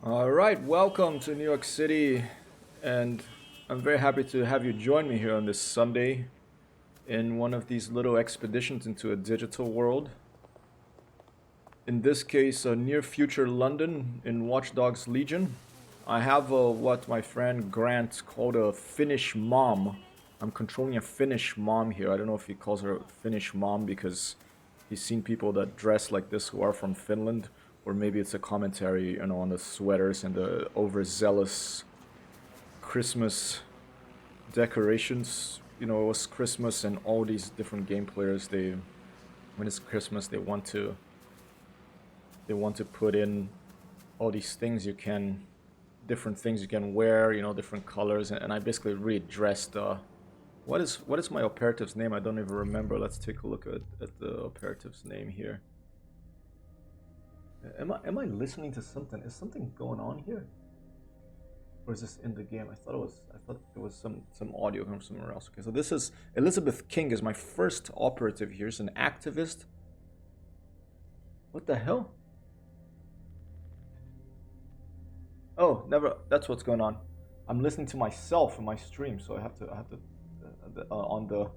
All right, welcome to New York City, and I'm very happy to have you join me here on this Sunday in one of these little expeditions into a digital world. In this case, a near future London in Watch Dogs Legion. I have what my friend Grant called a Finnish mom. I'm controlling a Finnish mom here. I don't know if he calls her a Finnish mom because he's seen people that dress like this who are from Finland, or maybe it's a commentary, on the sweaters and the overzealous Christmas decorations. It was Christmas, and all these different game players, when it's Christmas, they want to put in all these things different things you can wear, different colors, and I basically redressed. What is my operative's name? I don't even remember. Let's take a look at the operative's name here. Am I listening to something? Is something going on here? Or is this in the game? I thought there was some audio from somewhere else. Okay, so this is Elizabeth King is my first operative here. She's an activist. What the hell? Oh, never. That's what's going on. I'm listening to myself in my stream, so I have to on the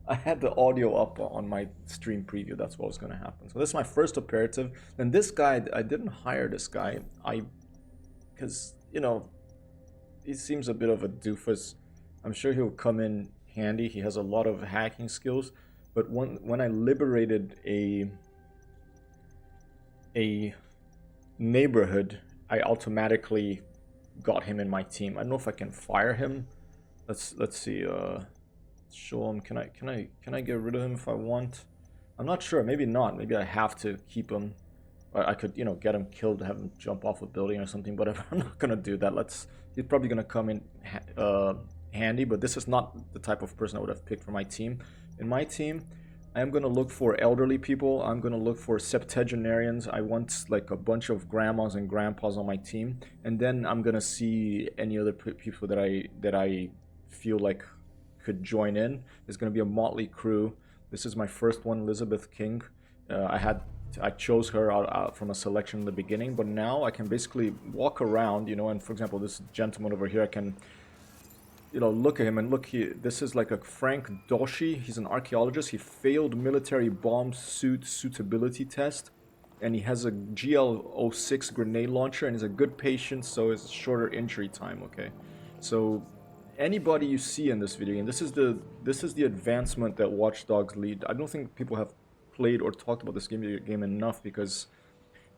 I had the audio up on my stream preview. That's what was going to happen. So this is my first operative. And this guy, I didn't hire this guy. Because he seems a bit of a doofus. I'm sure he'll come in handy. He has a lot of hacking skills. But when I liberated a neighborhood, I automatically got him in my team. I don't know if I can fire him. Let's see. Show him. Can I get rid of him if I want? I'm not sure. Maybe not. Maybe I have to keep him. I could, get him killed, have him jump off a building or something. But I'm not gonna do that. He's probably gonna come in handy. But this is not the type of person I would have picked for my team. In my team, I am gonna look for elderly people. I'm gonna look for septuagenarians. I want like a bunch of grandmas and grandpas on my team, and then I'm gonna see any other people that I feel like could join in. It's going to be a motley crew. This is my first one, Elizabeth King. I chose her out from a selection in the beginning, but now I can basically walk around, and for example, this gentleman over here, I can, look at him and look here. This is like a Frank Doshi. He's an archaeologist. He failed military bomb suit suitability test, and he has a GL-06 grenade launcher, and he's a good patient, so it's shorter injury time. Okay, so anybody you see in this video game, this is the advancement that Watch Dogs lead. I don't think people have played or talked about this game enough, because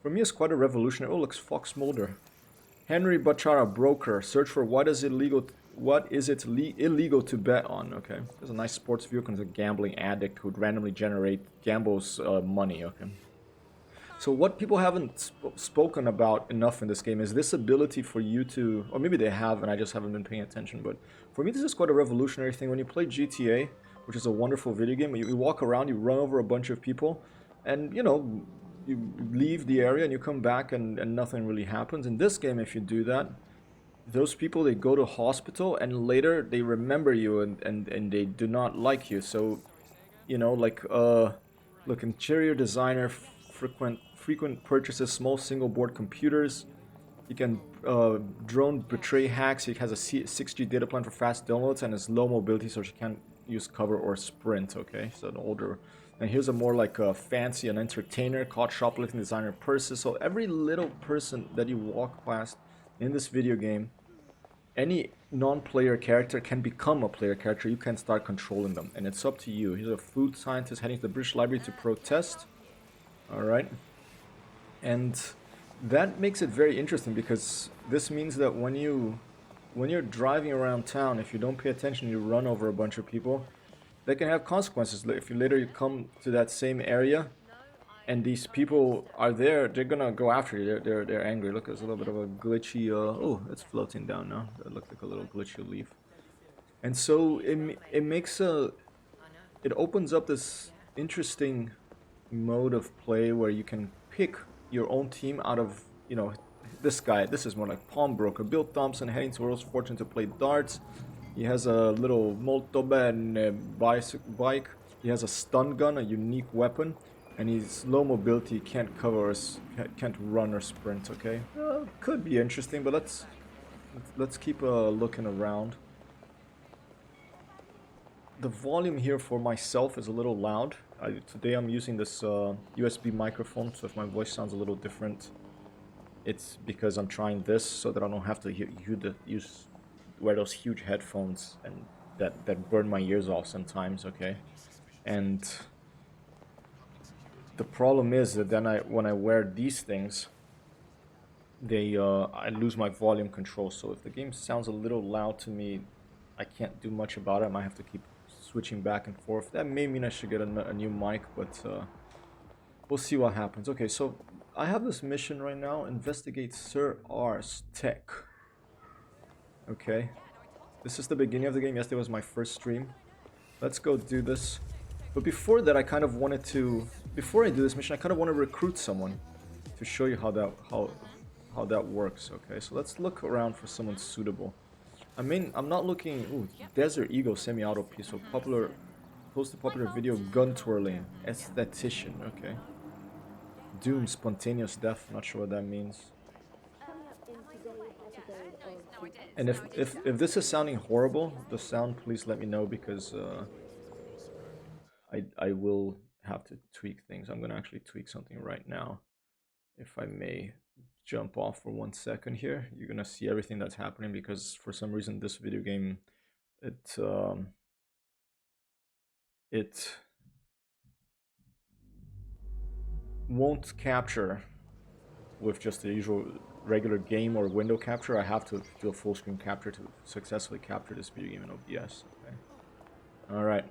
for me it's quite a revolutionary. Oh, looks Fox Mulder. Henry Bachara, broker. Search for what is it illegal to bet on. Okay, there's a nice sports vehicle. He's a gambling addict who would randomly generate gambles money. Okay. So what people haven't spoken about enough in this game is this ability for you to, or maybe they have and I just haven't been paying attention, but for me this is quite a revolutionary thing. When you play GTA, which is a wonderful video game, you walk around, you run over a bunch of people, and you leave the area and you come back and nothing really happens. In this game, if you do that, those people, they go to hospital and later they remember you and they do not like you. So, look, interior designer, frequent purchases, small single board computers. You can drone betray hacks. He has a 6G data plan for fast downloads and has low mobility, so she can't use cover or sprint. Okay, so an older. And here's a more like a fancy, an entertainer, caught shoplifting, designer purses. So every little person that you walk past in this video game, any non-player character can become a player character. You can start controlling them, and it's up to you. He's a food scientist heading to the British Library to protest. All right, and that makes it very interesting, because this means that when you're driving around town, if you don't pay attention, you run over a bunch of people, that can have consequences. If you come to that same area and these people are there, they're gonna go after you. They're angry. Look, there's a little bit of a glitchy. Oh, it's floating down now. That looked like a little glitchy leaf. And so it opens up this interesting mode of play where you can pick your own team out of, this guy. This is more like pawnbroker. Bill Thompson heading to World's Fortune to play darts. He has a little molto bene bike. He has a stun gun, a unique weapon. And he's low mobility, can't cover us, can't run or sprint. Okay, could be interesting, but let's keep looking around. The volume here for myself is a little loud. Today I'm using this USB microphone, so if my voice sounds a little different, it's because I'm trying this so that I don't have to wear those huge headphones and that burn my ears off sometimes. Okay, and the problem is that then when I wear these things, I lose my volume control. So if the game sounds a little loud to me, I can't do much about it. I might have to keep switching back and forth. That may mean I should get a new mic, but we'll see what happens. Okay, so I have this mission right now. Investigate Sir R's tech. Okay, this is the beginning of the game. Yesterday was my first stream. Let's go do this. But before that, I kind of wanted to. Before I do this mission, I kind of want to recruit someone to show you how that works. Okay, so let's look around for someone suitable. I mean, I'm not looking. Ooh, Desert Eagle semi-auto piece. So popular, close to popular video gun twirling esthetician. Okay. Doom spontaneous death. Not sure what that means. And if this is sounding horrible, the sound, please let me know because I will have to tweak things. I'm gonna actually tweak something right now, if I may jump off for 1 second here. You're gonna see everything that's happening because for some reason this video game it won't capture with just the usual regular game or window capture. I have to do a full screen capture to successfully capture this video game in OBS. Okay. All right.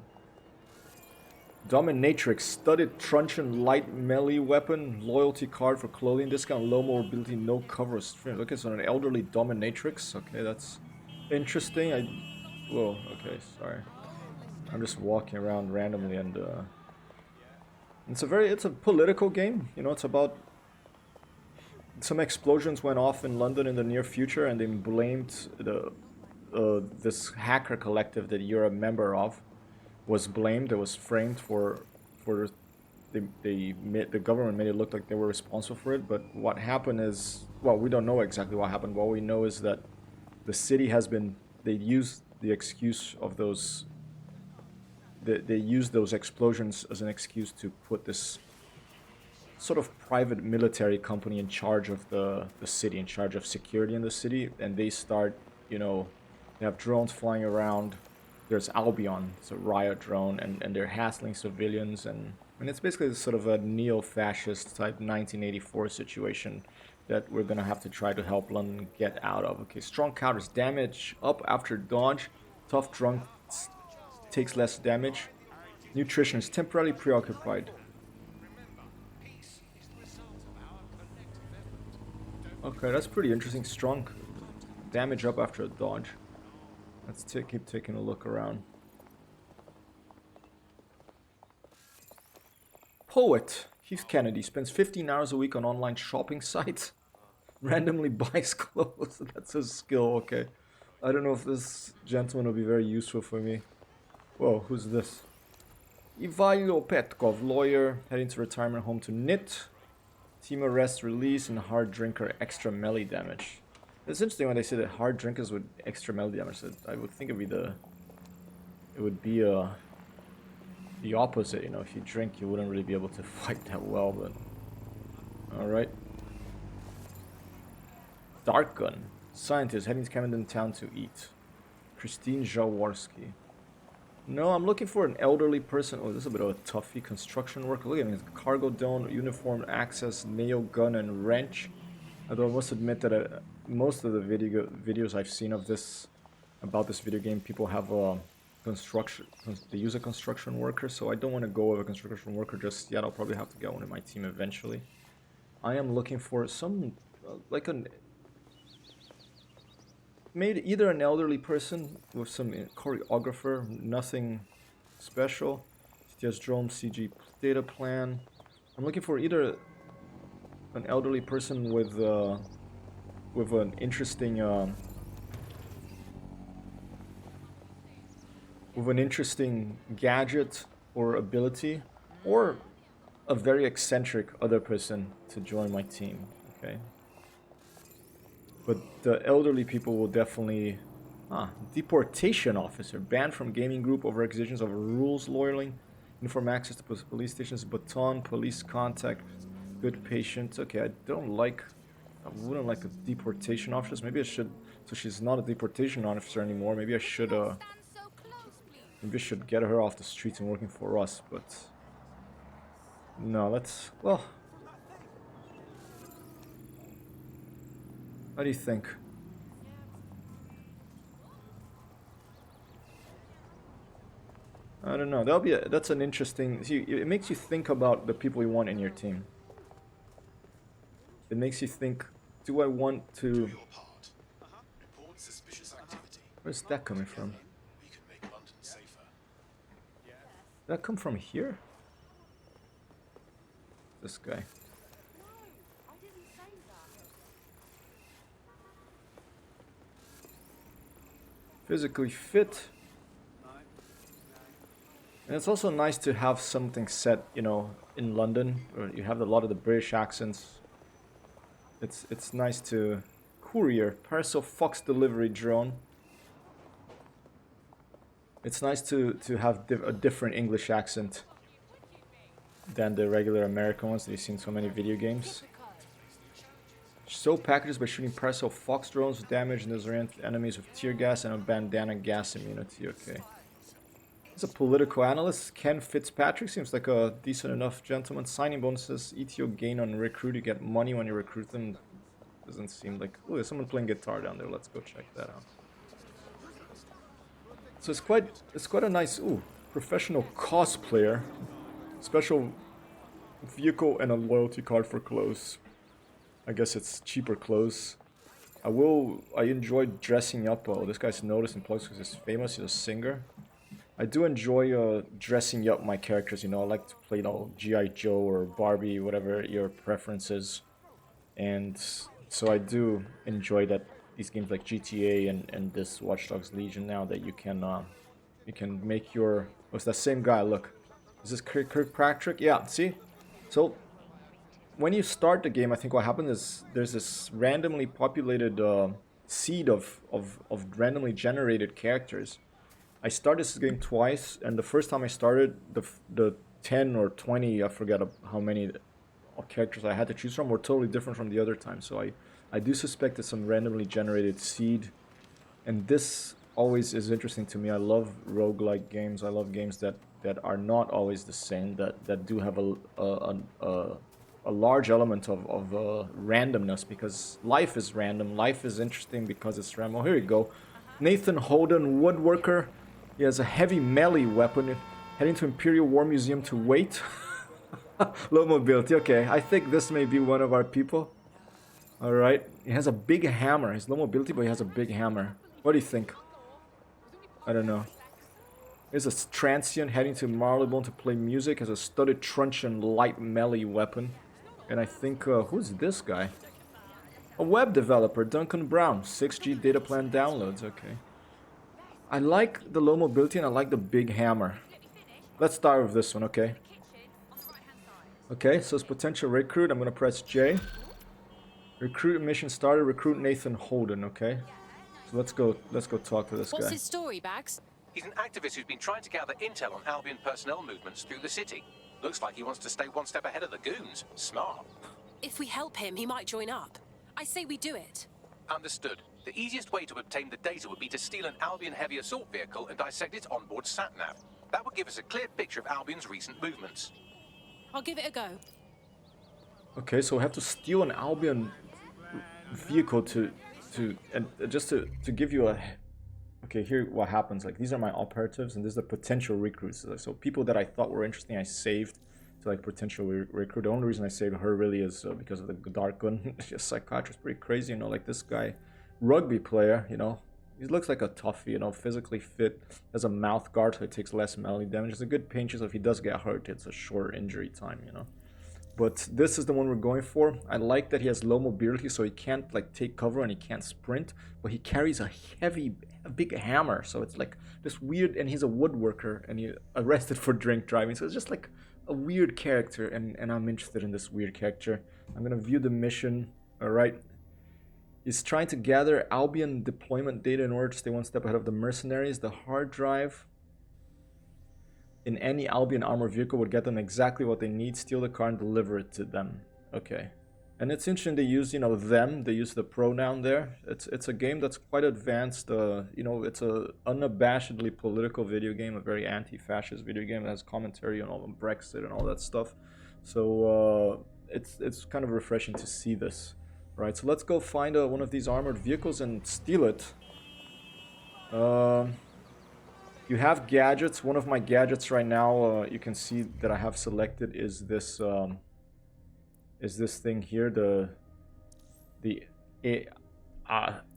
Dominatrix, studded truncheon light melee weapon, loyalty card for clothing discount, low mobility, no cover stream. Look, it's an elderly dominatrix. Okay, that's interesting. Whoa, okay, sorry. I'm just walking around randomly and it's a political game. You know, it's about some explosions went off in London in the near future and they blamed this hacker collective that you're a member of. Was blamed. It was framed for the government made it look like they were responsible for it. But what happened is, well, we don't know exactly what happened. What we know is that the city they used the excuse of those. They used those explosions as an excuse to put this sort of private military company in charge of the city, in charge of security in the city, and they start, you know, they have drones flying around. There's Albion, it's a riot drone, and they're hassling civilians, and it's basically sort of a neo-fascist type 1984 situation that we're gonna have to try to help London get out of. Okay, strong counters, damage up after dodge, tough drunk takes less damage, nutrition is temporarily preoccupied. Okay, that's pretty interesting. Strong damage up after a dodge. Let's keep taking a look around. Poet Keith Kennedy spends 15 hours a week on online shopping sites. Randomly buys clothes. That's a skill, okay. I don't know if this gentleman will be very useful for me. Whoa, who's this? Ivailo Petkov, lawyer, heading to retirement home to knit. Team arrest, release, and hard drinker extra melee damage. It's interesting when they say that hard drinkers with extra melee damage. I would think it would be the opposite. You know, if you drink, you wouldn't really be able to fight that well. But all right. Dark Gun, scientist heading to Camden Town to eat. Christine Jaworski. No, I'm looking for an elderly person. Oh, this is a bit of a toughie. Construction worker. Look at me. Cargo dome, uniform access, nail gun, and wrench. Although I must admit that most of the videos I've seen of this, about this video game, people have they use a construction worker, so I don't want to go with a construction worker just yet. I'll probably have to get one in my team eventually. I am looking for some, either an elderly person with some choreographer, nothing special. CTS drone, CG data plan. I'm looking for either an elderly person with an interesting gadget or ability, or a very eccentric other person to join my team, okay? But the elderly people will definitely... deportation officer. Banned from gaming group over acquisitions of rules lawyering. Uniform access to police stations. Baton. Police contact. Good patient. Okay, I wouldn't like a deportation officer. Maybe I should... So she's not a deportation officer anymore. Maybe I should get her off the streets and working for us, but... No, let's... Well... What do you think? I don't know. That's an interesting... See, it makes you think about the people you want in your team. It makes you think, do I want to... Where's that coming from? Did that come from here? This guy. Physically fit. And it's also nice to have something set, you know, in London, where you have a lot of the British accents. It's nice to... Courier, parcel Fox delivery drone. It's nice to have a different English accent than the regular American ones that you see in so many video games. Stow packages by shooting parcel Fox drones with damage and disorient enemies with tear gas and a bandana gas immunity. Okay. As a political analyst, Ken Fitzpatrick seems like a decent enough gentleman. Signing bonuses, ETO gain on recruit. You get money when you recruit them. Doesn't seem like... Oh, there's someone playing guitar down there. Let's go check that out. So it's quite a nice... Ooh, professional cosplayer. Special vehicle and a loyalty card for clothes. I guess it's cheaper clothes. I enjoy dressing up. Oh, this guy's noticed in places because he's famous. He's a singer. I do enjoy dressing up my characters, you know. I like to play, you know, G.I. Joe or Barbie, whatever your preference is. And so I do enjoy that these games like GTA and this Watch Dogs Legion now that you can make your... Oh, it's that same guy, look. Is this Kirkpatrick? Yeah, see? So, when you start the game, I think what happens is there's this randomly populated seed of randomly generated characters. I started this game twice, and the first time I started, the 10 or 20, I forget how many characters I had to choose from, were totally different from the other time. So I do suspect it's some randomly generated seed. And this always is interesting to me. I love roguelike games. I love games that are not always the same, that do have a large element of randomness, because life is random. Life is interesting because it's random. Oh, here you go. Nathan Holden, woodworker. He has a heavy melee weapon. Heading to Imperial War Museum to wait. Low mobility. Okay, I think this may be one of our people. Alright. He has a big hammer. He's low mobility, but he has a big hammer. What do you think? I don't know. Here's a transient heading to Marylebone to play music. Has a studded truncheon light melee weapon. And I think, who's this guy? A web developer, Duncan Brown. 6G data plan downloads. Okay. I like the low mobility and I like the big hammer. Let's start with this one, okay? Okay, so it's potential recruit. I'm gonna press J. Recruit mission started. Recruit Nathan Holden, okay? So let's go talk to this guy. What's his story, Bags? He's an activist who's been trying to gather intel on Albion personnel movements through the city. Looks like he wants to stay one step ahead of the goons. Smart. If we help him, he might join up. I say we do it. Understood. The easiest way to obtain the data would be to steal an Albion heavy assault vehicle and dissect its onboard sat-nav. That would give us a clear picture of Albion's recent movements. I'll give it a go. Okay, so we have to steal an Albion vehicle to give you a... Okay, here what happens. Like, these are my operatives, and these are the potential recruits. So people that I thought were interesting, I saved to like potential recruit. The only reason I saved her really is because of the dark gun. Just psychiatrist, pretty crazy, you know. Like this guy, rugby player, you know. He looks like a toughie, you know, physically fit. Has a mouth guard, so it takes less melee damage. It's a good pinch, so if he does get hurt, it's a short injury time, you know. But this is the one we're going for. I like that he has low mobility, so he can't like take cover and he can't sprint. But he carries a big hammer, so it's like this weird. And he's a woodworker, and he arrested for drink driving. So it's just like a weird character, and I'm interested in this weird character. I'm gonna view the mission. All right. He's trying to gather Albion deployment data in order to stay one step ahead of the mercenaries. The hard drive in any Albion armored vehicle would get them exactly what they need. Steal the car and deliver it to them. Okay. And it's interesting they use, you know, them. They use the pronoun there. It's a game that's quite advanced. You know, it's a unabashedly political video game, a very anti-fascist video game that has commentary on all of Brexit and all that stuff. So it's kind of refreshing to see this, right? So let's go find one of these armored vehicles and steal it. You have gadgets. One of my gadgets right now, you can see that I have selected is this. Is this thing here, the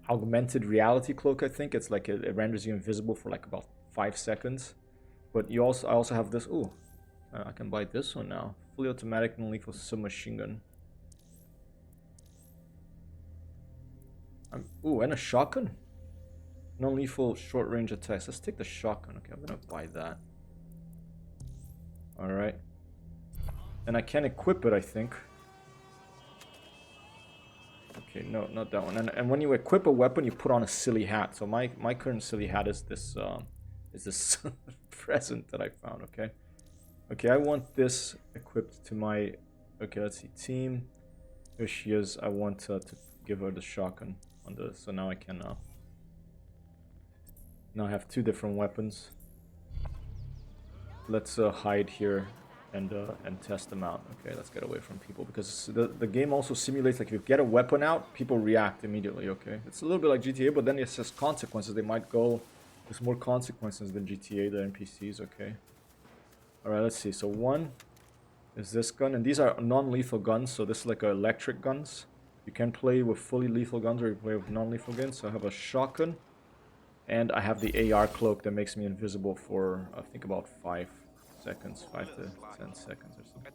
augmented reality cloak? I think it's like it renders you invisible for like about 5 seconds. But I also have this. Ooh, I can buy this one now. Fully automatic non-lethal submachine gun. Ooh, and a shotgun. Non-lethal short-range attacks. Let's take the shotgun. Okay, I'm gonna buy that. All right. And I can equip it, I think. Okay, no, not that one. And when you equip a weapon, you put on a silly hat. So my current silly hat is this present that I found. Okay, okay, I want this equipped to my. Okay, let's see, team. Here she is. I want to give her the shotgun on the. So now I can. Now I have 2 different weapons. Let's hide here and test them out. Okay, let's get away from people because the game also simulates, like, if you get a weapon out, people react immediately. Okay, it's a little bit like GTA, but then it says consequences. They might go. There's more consequences than GTA, the NPCs. Okay. All right, let's see. So one is this gun, and these are non-lethal guns. So this is like electric guns. You can play with fully lethal guns or you play with non-lethal guns. So I have a shotgun, and I have the AR cloak that makes me invisible for I think about 5 seconds, 5 to 10 seconds or something.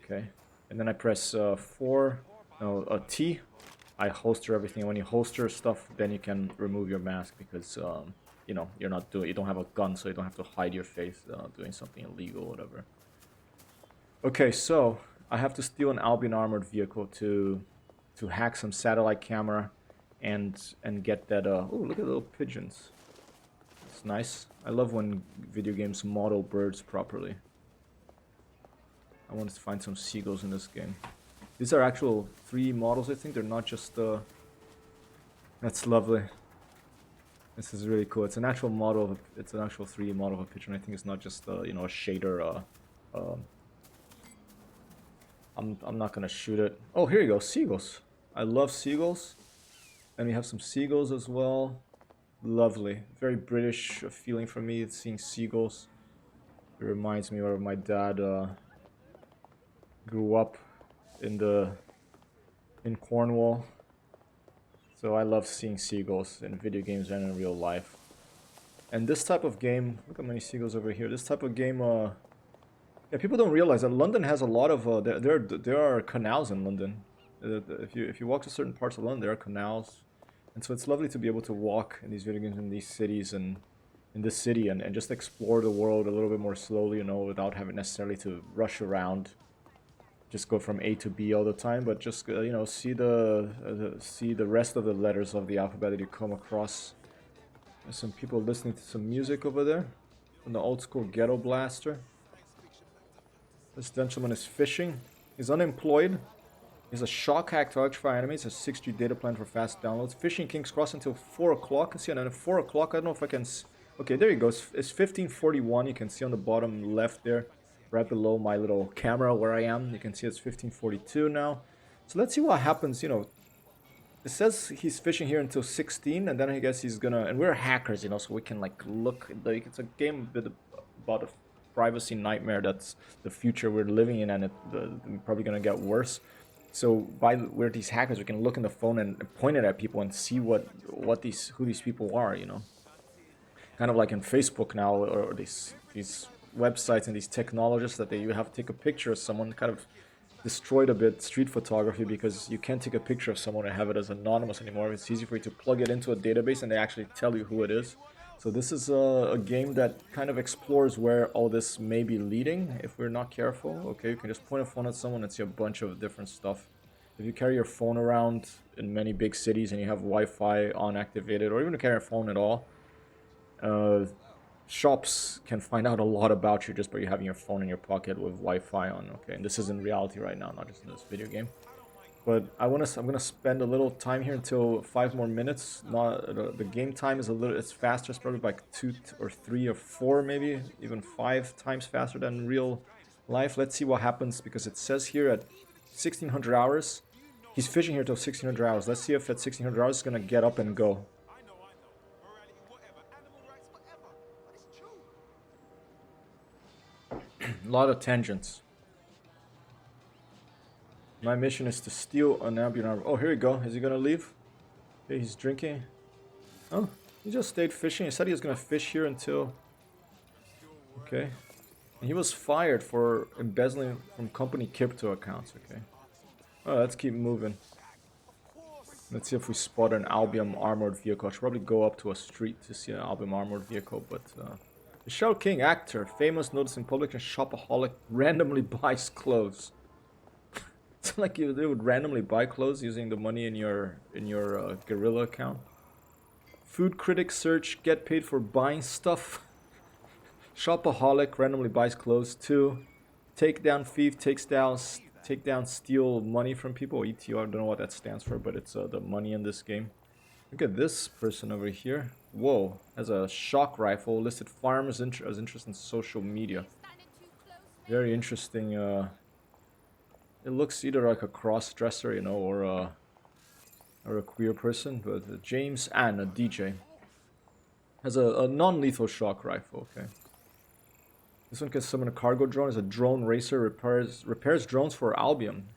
Okay, and then I press T. I holster everything. When you holster stuff, then you can remove your mask because you know, you don't have a gun, so you don't have to hide your face doing something illegal or whatever. Okay, so I have to steal an Albion armored vehicle to hack some satellite camera and get that. Oh, look at the little pigeons. It's nice. I love when video games model birds properly. I wanted to find some seagulls in this game. These are actual 3D models, I think. They're not just... That's lovely. This is really cool. It's an actual model. It's an actual 3D model of a pigeon. I think it's not just, you know, a shader. I'm not gonna shoot it. Oh, here you go. Seagulls. I love seagulls. And we have some seagulls as well. Lovely. Very British feeling for me seeing seagulls. It reminds me where my dad grew up in Cornwall. So I love seeing seagulls in video games and in real life. And this type of game, look how many seagulls over here. This type of game, yeah, people don't realize that London has a lot of there are canals in London. If you walk to certain parts of London, there are canals. And so it's lovely to be able to walk in these video games in these cities and in this city and just explore the world a little bit more slowly, you know, without having necessarily to rush around, just go from A to B all the time, but just you know, see the rest of the letters of the alphabet that you come across. There's some people listening to some music over there from the old school ghetto blaster. This gentleman is fishing. He's unemployed. He's a shock hack to electrify enemies, a 6G data plan for fast downloads. Fishing King's Cross until 4 o'clock. See, and then at 4 o'clock, I don't know if I can... Okay, there you go. It's 15:41. You can see on the bottom left there, right below my little camera where I am. You can see it's 15:42 now. So let's see what happens, you know. It says he's fishing here until 16, and then I guess he's gonna... And we're hackers, you know, so we can, like, look... Like, it's a game a bit about a privacy nightmare that's the future we're living in, and it's probably gonna get worse. So we're these hackers, we can look in the phone and point it at people and see who these people are, you know. Kind of like in Facebook now, or these websites and these technologists that you have to take a picture of someone. Kind of destroyed a bit street photography because you can't take a picture of someone and have it as anonymous anymore. It's easy for you to plug it into a database and they actually tell you who it is. So this is a game that kind of explores where all this may be leading if we're not careful. Okay, you can just point a phone at someone and see a bunch of different stuff. If you carry your phone around in many big cities and you have Wi-Fi on activated, or even carry a phone at all, shops can find out a lot about you just by you having your phone in your pocket with Wi-Fi on. Okay, and this is in reality right now, not just in this video game. But I'm gonna spend a little time here until 5 more minutes. Not the game time is it's faster. It's probably like 2 or 3 or 4, maybe even 5 times faster than real life. Let's see what happens, because it says here at 1600 hours. He's fishing here till 1600 hours. Let's see if at 1600 hours it's gonna get up and go. A lot of tangents. My mission is to steal an Albion armor. Oh, here we go. Is he gonna leave? Okay, he's drinking. Oh, he just stayed fishing. He said he was gonna fish here until... Okay. And he was fired for embezzling from company crypto accounts. Okay. Oh, let's keep moving. Let's see if we spot an Albion armored vehicle. I should probably go up to a street to see an Albion armored vehicle, but... The Shell King actor, famous, noticed in public, and shopaholic, randomly buys clothes. It's like they would randomly buy clothes using the money in your Guerrilla account. Food critic search, get paid for buying stuff. Shopaholic randomly buys clothes too. Takedown thief take down steal money from people. ETO, I don't know what that stands for, but it's the money in this game. Look at this person over here. Whoa, has a shock rifle. Listed firearms as interest in social media. Very interesting. It looks either like a cross-dresser, you know, or a queer person. But James Ann, a DJ, has a non-lethal shock rifle. Okay. This one can summon a cargo drone. Is a drone racer. Repairs drones for Albion.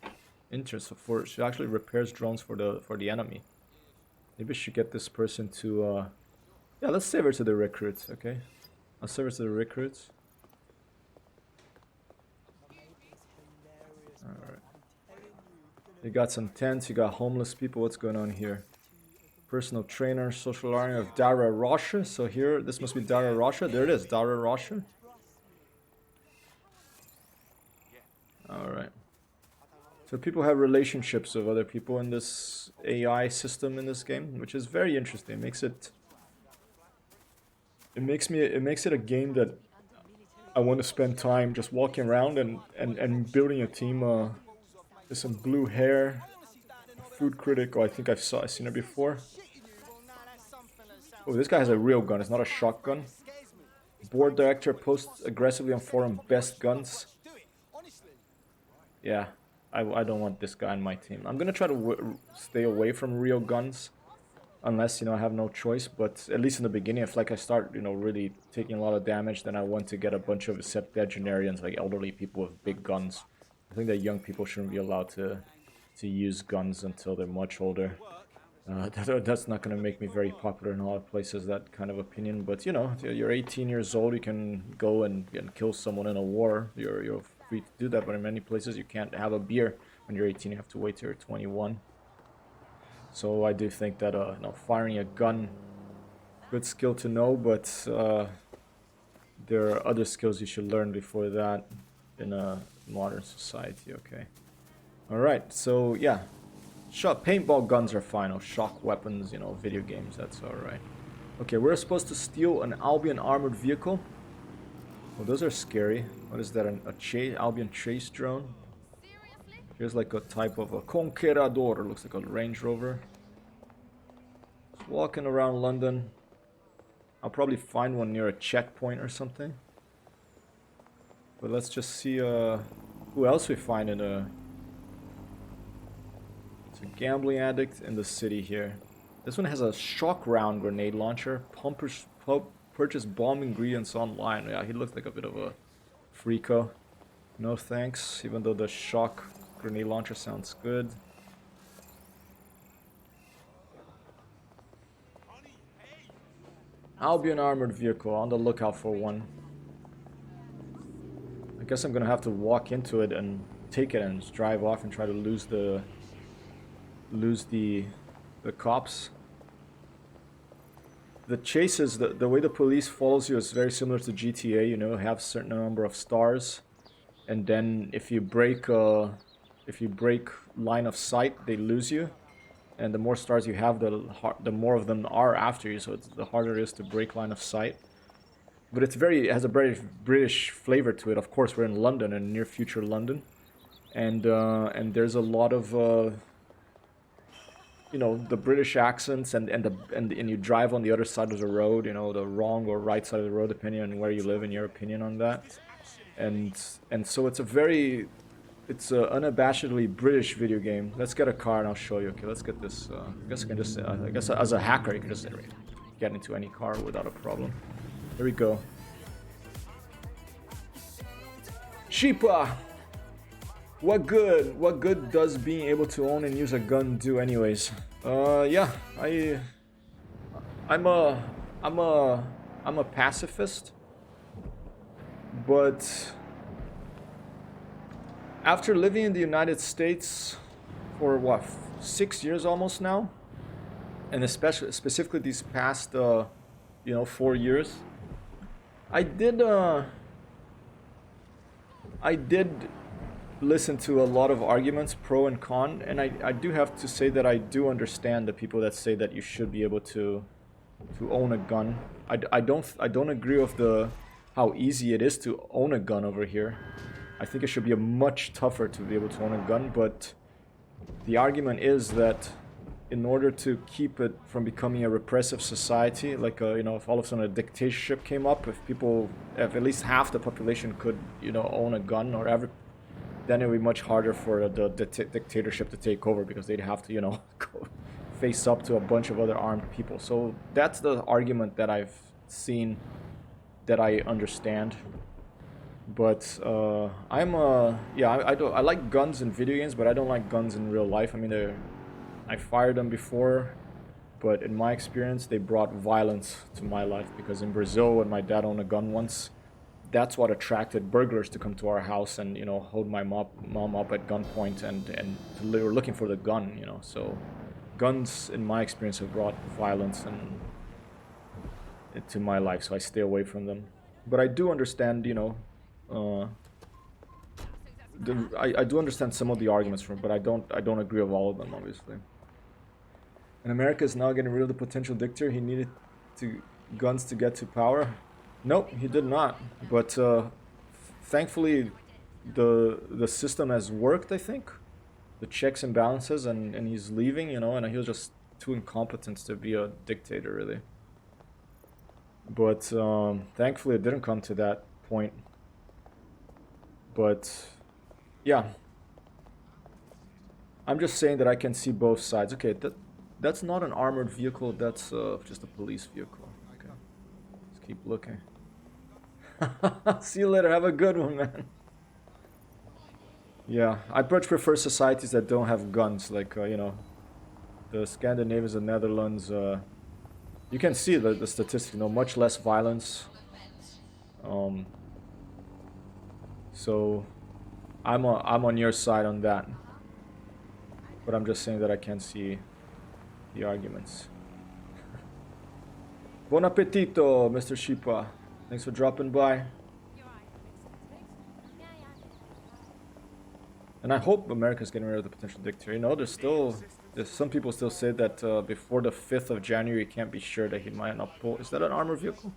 Interesting. She actually repairs drones for the enemy. Maybe we should get this person to. Yeah, let's save her to the recruits. Okay, I'll save her to the recruits. Alright. You got some tents, you got homeless people. What's going on here? Personal trainer, social area of Dara Rasha. So here, this must be Dara Rasha. There it is, Dara Rasha. Alright. So people have relationships with other people in this AI system in this game, which is very interesting. It makes it a game that I want to spend time just walking around and building a team. There's some blue hair, food critic. Oh, I think I've seen her before. Oh, this guy has a real gun. It's not a shotgun. Board director posts aggressively on forum best guns. Yeah, I don't want this guy on my team. I'm gonna try to stay away from real guns, unless, you know, I have no choice. But at least in the beginning, if like I start, you know, really taking a lot of damage, then I want to get a bunch of septuagenarians, like elderly people with big guns. I think that young people shouldn't be allowed to use guns until they're much older. That's not going to make me very popular in a lot of places, that kind of opinion. But, you know, you're 18 years old, you can go and kill someone in a war. You're free to do that, but in many places you can't have a beer when you're 18. You have to wait till you're 21. So I do think that, you know, firing a gun, good skill to know, but there are other skills you should learn before that in a modern society. Okay. All right. So yeah, paintball guns are fine. Or shock weapons, you know, video games. That's all right. Okay, we're supposed to steal an Albion armored vehicle. Well, those are scary. What is that? Albion chase drone. Here's like a type of a Conquerador. Looks like a Range Rover. Just walking around London. I'll probably find one near a checkpoint or something. But let's just see who else we find in a... It's a gambling addict in the city here. This one has a shock round grenade launcher. Purchase bomb ingredients online. Yeah, he looks like a bit of a freako. No thanks, even though the shock grenade launcher sounds good. Albion armored vehicle, on the lookout for one. I guess I'm gonna have to walk into it and take it and just drive off and try to lose the cops. the chases, the way the police follows you is very similar to GTA. You know, have a certain number of stars, and then if you break line of sight, they lose you. And the more stars you have, the more of them are after you. So the harder it is to break line of sight. But it has a very British flavor to it. Of course, we're in London, in near future London, and there's a lot of you know, the British accents, and you drive on the other side of the road. You know, the wrong or right side of the road, depending on where you live and your opinion on that. And so it's a unabashedly British video game. Let's get a car and I'll show you. Okay, let's get this. I guess I can just. I guess as a hacker, you can just get into any car without a problem. Here we go. Sheepa! What good does being able to own and use a gun do anyways? Yeah, I'm a pacifist, but after living in the United States for what, 6 years almost now, and specifically these past 4 years, I did listen to a lot of arguments, pro and con, and I do have to say that I do understand the people that say that you should be able to own a gun. I don't agree with how easy it is to own a gun over here. I think it should be much tougher to be able to own a gun, but the argument is that in order to keep it from becoming a repressive society, like if all of a sudden a dictatorship came up, if at least half the population could own a gun, then it would be much harder for the dictatorship to take over, because they'd have to go face up to a bunch of other armed people. So that's the argument that I've seen, that I understand. But I like guns in video games, but I don't like guns in real life. I mean, I fired them before, but in my experience, they brought violence to my life. Because in Brazil, when my dad owned a gun once, that's what attracted burglars to come to our house and hold my mom up at gunpoint, and they were looking for the gun. So guns, in my experience, have brought violence into my life. So I stay away from them. But I do understand, I do understand some of the arguments from it, but I don't agree with all of them, obviously. And America is now getting rid of the potential dictator. He needed guns to get to power. Nope, he did not. But thankfully, the system has worked, I think. The checks and balances, and he's leaving, and he was just too incompetent to be a dictator, really. But thankfully, it didn't come to that point. But yeah, I'm just saying that I can see both sides. Okay, that's not an armored vehicle. That's just a police vehicle. Okay, let's keep looking. See you later. Have a good one, man. Yeah, I much prefer societies that don't have guns, like the Scandinavians, the Netherlands. You can see the statistics. Much less violence. So I'm on your side on that. But I'm just saying that I can see the arguments. Buon appetito, Mr. Shipa. Thanks for dropping by. And I hope America's getting rid of the potential dictator. There's some people still say that before the 5th of January, you can't be sure that he might not pull. Is that an armored vehicle?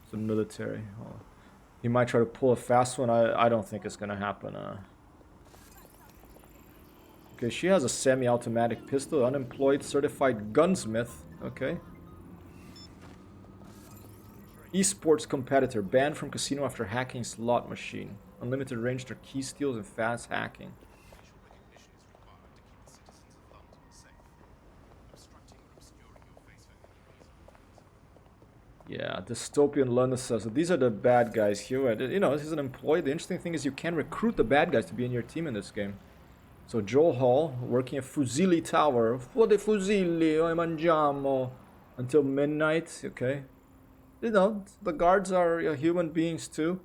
It's a military. Oh. He might try to pull a fast one. I don't think it's gonna happen. Okay, she has a semi-automatic pistol. Unemployed certified gunsmith. Okay. Esports competitor. Banned from casino after hacking slot machine. Unlimited range to key steals and fast hacking. Yeah, dystopian London says. So these are the bad guys here. This is an employee. The interesting thing is you can recruit the bad guys to be in your team in this game. So Joel Hall, working at Fusili Tower. Fuori fusili, oi mangiamo. Until midnight, okay. The guards are human beings too.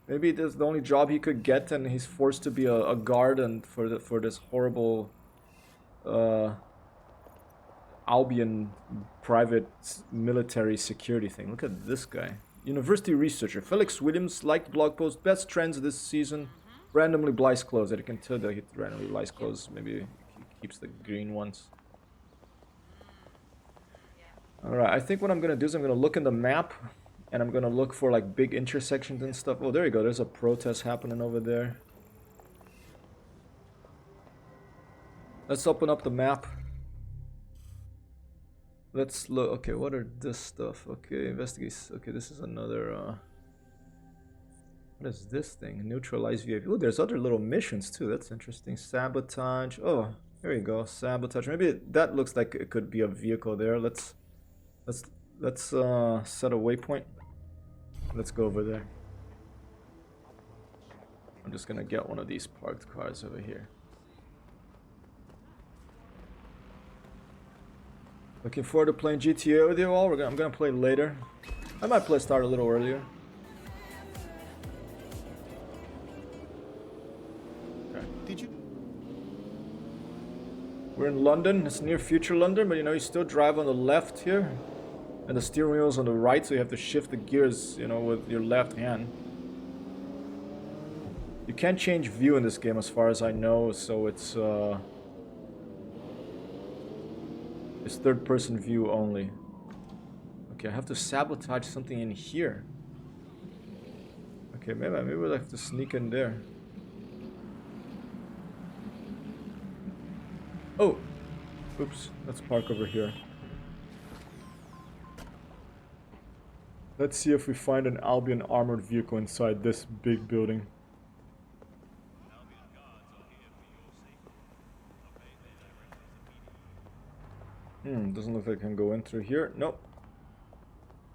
Maybe this is the only job he could get, and he's forced to be a guard and for this horrible Albion private military security thing. Look at this guy. University researcher Felix Williams liked blog post best trends this season. Randomly buys clothes. I can tell that he randomly buys clothes. Maybe he keeps the green ones. Alright, I think what I'm gonna do is I'm gonna look in the map and I'm gonna look for like big intersections and stuff. Oh, there you go. There's a protest happening over there. Let's open up the map. Let's look. Okay, what are this stuff? Okay, investigate. Okay, this is another. What is this thing? Neutralize VIP. Oh, there's other little missions too. That's interesting. Sabotage. Oh, there you go. Sabotage. Maybe that looks like it could be a vehicle there. Let's set a waypoint. Let's go over there. I'm just gonna get one of these parked cars over here. Looking forward to playing GTA with you all. I'm gonna play later. I might start a little earlier. Okay. Did you? We're in London. It's near future London, but you know you still drive on the left here, and the steering wheel is on the right, so you have to shift the gears, you know, with your left hand. You can't change view in this game, as far as I know, so it's third-person view only. Okay, I have to sabotage something in here. Okay, maybe we'll have to sneak in there. Oh! Oops, let's park over here. Let's see if we find an Albion armored vehicle inside this big building. Doesn't look like I can go in through here. Nope.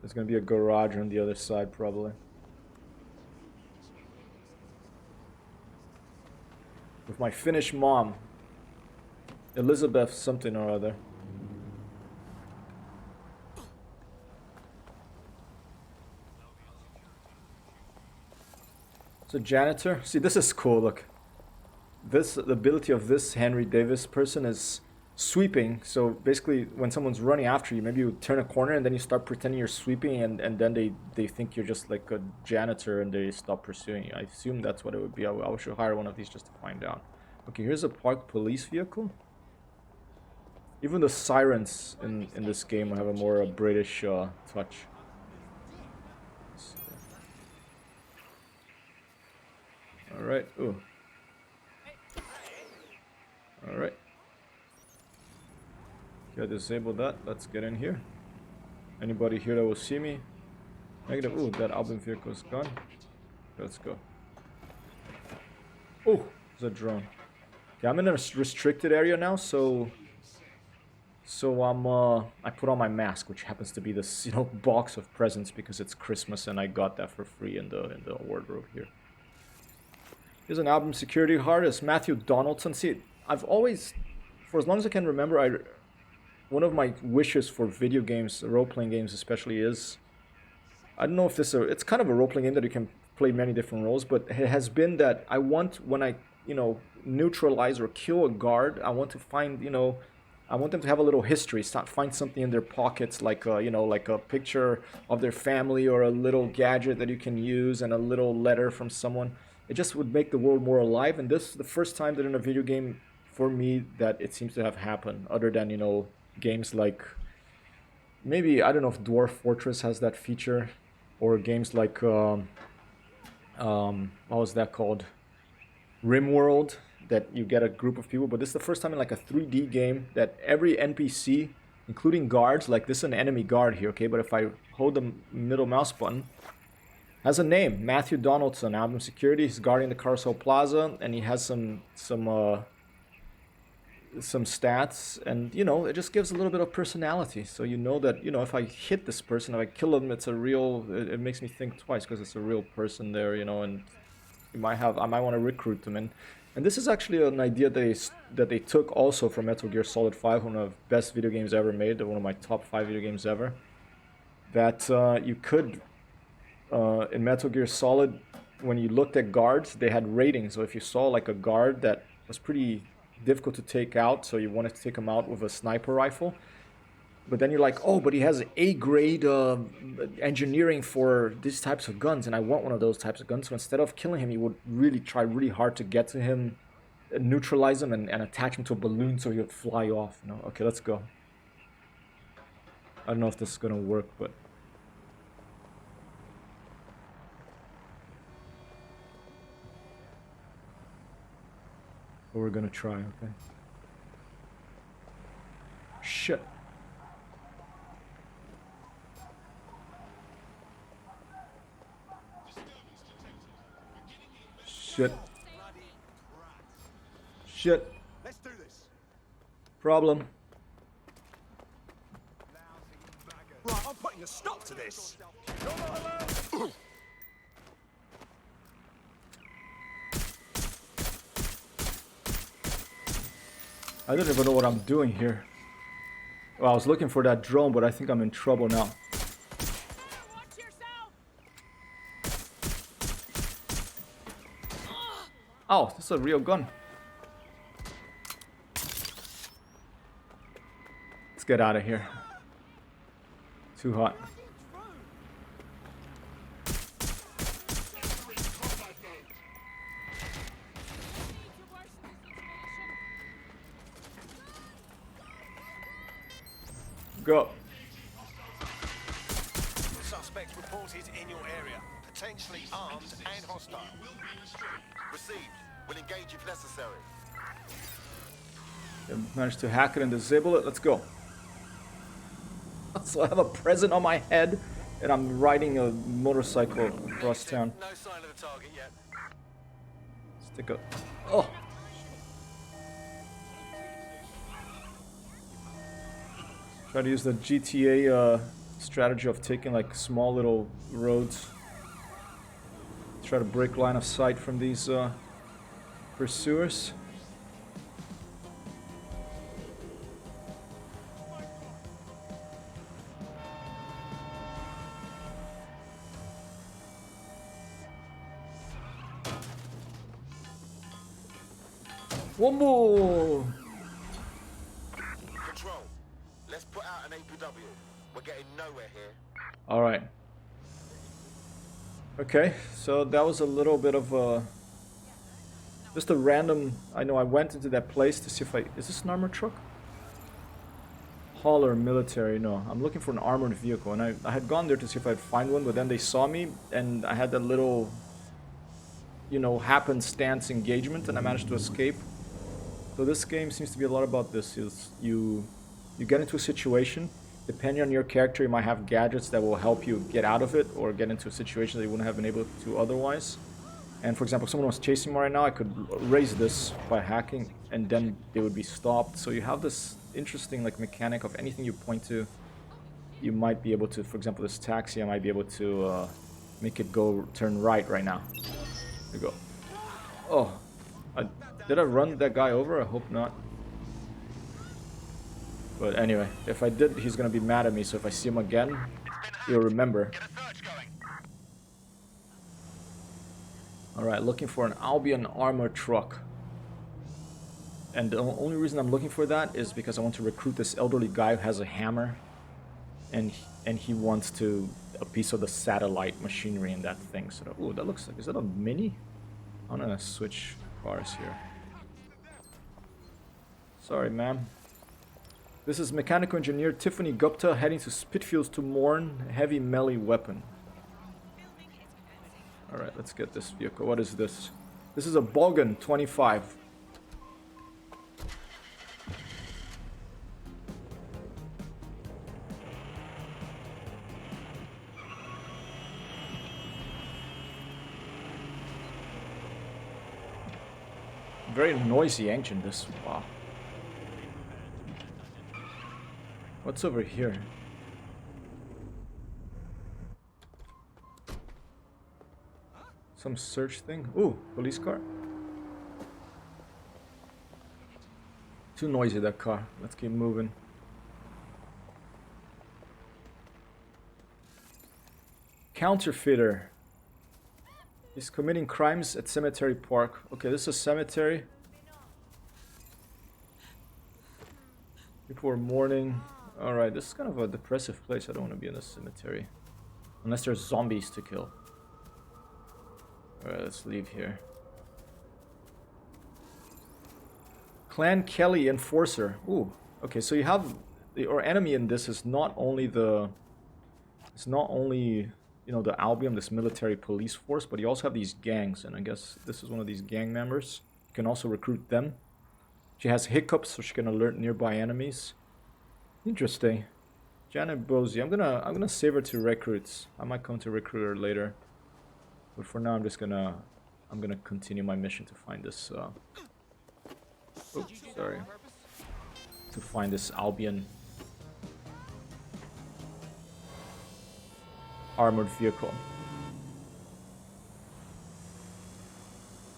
There's gonna be a garage on the other side, probably. With my Finnish mom. Elizabeth something or other. It's a janitor. See, this is cool, look. The ability of this Henry Davis person is sweeping. So basically when someone's running after you, maybe you turn a corner and then you start pretending you're sweeping, and then they think you're just like a janitor and they stop pursuing you. I assume that's what it would be. I should hire one of these just to find out. Okay, here's a parked police vehicle. Even the sirens in this game have a more British touch. Alright, ooh. Alright. Okay, I disabled that. Let's get in here. Anybody here that will see me? Negative. Ooh, that Albion vehicle is gone. Let's go. Oh, there's a drone. Okay, I'm in a restricted area now, so I put on my mask, which happens to be this, you know, box of presents because it's Christmas and I got that for free in the wardrobe here. Here's an Albion security guard. It's Matthew Donaldson. See, I've always, for as long as I can remember, one of my wishes for video games, role-playing games especially, is, I don't know if this is it's kind of a role-playing game that you can play many different roles, but it has been that I want, when I, you know, neutralize or kill a guard, I want to find, you know, I want them to have a little history, find something in their pockets, like you know, like a picture of their family or a little gadget that you can use and a little letter from someone. It just would make the world more alive, and this is the first time that in a video game, for me, that it seems to have happened, other than, you know, games like, maybe, I don't know if Dwarf Fortress has that feature, or games like, what was that called? RimWorld, that you get a group of people, but this is the first time in like a 3D game that every NPC, including guards, like this is an enemy guard here, okay, but if I hold the middle mouse button, has a name, Matthew Donaldson, Albion Security. He's guarding the Carousel Plaza, and he has some stats, and you know, it just gives a little bit of personality. So you know that, you know, if I hit this person, if I kill him, it's a real. It makes me think twice because it's a real person there, you know, and I might want to recruit them. And this is actually an idea that they took also from Metal Gear Solid 5, one of the best video games ever made, one of my top 5 video games ever. That you could. In Metal Gear Solid, when you looked at guards, they had ratings. So if you saw like a guard that was pretty difficult to take out, so you wanted to take him out with a sniper rifle, But then you're like, oh, but he has A grade engineering for these types of guns, and I want one of those types of guns. So instead of killing him, you would really try really hard to get to him, neutralize him, and attach him to a balloon so he would fly off. You know? Okay, let's go. I don't know if this is gonna work, but we're gonna try. Okay. Shit. Shit. Shit. Let's do this. Problem. Right, I'm putting a stop to this. I don't even know what I'm doing here. Well, I was looking for that drone, but I think I'm in trouble now. Oh, this is a real gun. Let's get out of here. Too hot. Go. Suspect reported in your area. Potentially armed and hostile. Received. Will engage if necessary. Managed to hack it and disable it. Let's go. So I have a present on my head, and I'm riding a motorcycle across town. No sign of the target yet. Stick up. Oh. Try to use the GTA strategy of taking like small little roads. Try to break line of sight from these pursuers. One more. Control. Let's put out an APW. We're getting nowhere here. All right. Okay, so that was a little bit of a just a random. I know I went into that place to see if is this an armored truck? Hauler military. No, I'm looking for an armored vehicle, and I had gone there to see if I'd find one, but then they saw me, and I had that little, you know, happenstance engagement, and I managed to escape. So this game seems to be a lot about this. Is you get into a situation, depending on your character, you might have gadgets that will help you get out of it, or get into a situation that you wouldn't have been able to otherwise. And for example, if someone was chasing me right now, I could raise this by hacking, and then they would be stopped. So you have this interesting like mechanic of anything you point to, you might be able to, for example, this taxi, I might be able to make it turn right now. There you go. Oh, did I run that guy over? I hope not. But anyway, if I did, he's gonna be mad at me, so if I see him again, he'll remember. Alright, looking for an Albion armor truck. And the only reason I'm looking for that is because I want to recruit this elderly guy who has a hammer. And he wants a piece of the satellite machinery in that thing. So, ooh, that looks like, is that a Mini? I'm gonna switch cars here. Sorry, ma'am. This is mechanical engineer Tiffany Gupta heading to Spitfields to mourn heavy melee weapon. Alright, let's get this vehicle. What is this? This is a Bogan 25. Very noisy engine, this. Wow. What's over here? Some search thing? Ooh, police car. Too noisy, that car. Let's keep moving. Counterfeiter. He's committing crimes at Cemetery Park. Okay, this is a cemetery. People are mourning. Alright, this is kind of a depressive place. I don't want to be in a cemetery. Unless there's zombies to kill. Alright, let's leave here. Clan Kelly Enforcer. Ooh, okay, so you have... Your enemy in this is not only the... It's not only, you know, the Albion, this military police force, but you also have these gangs, and I guess this is one of these gang members. You can also recruit them. She has hiccups, so she can alert nearby enemies. Interesting. Janet Bosie. I'm gonna save her to recruits. I might come to recruit her later. But for now I'm gonna continue my mission to find this oops, sorry. To find this Albion armored vehicle.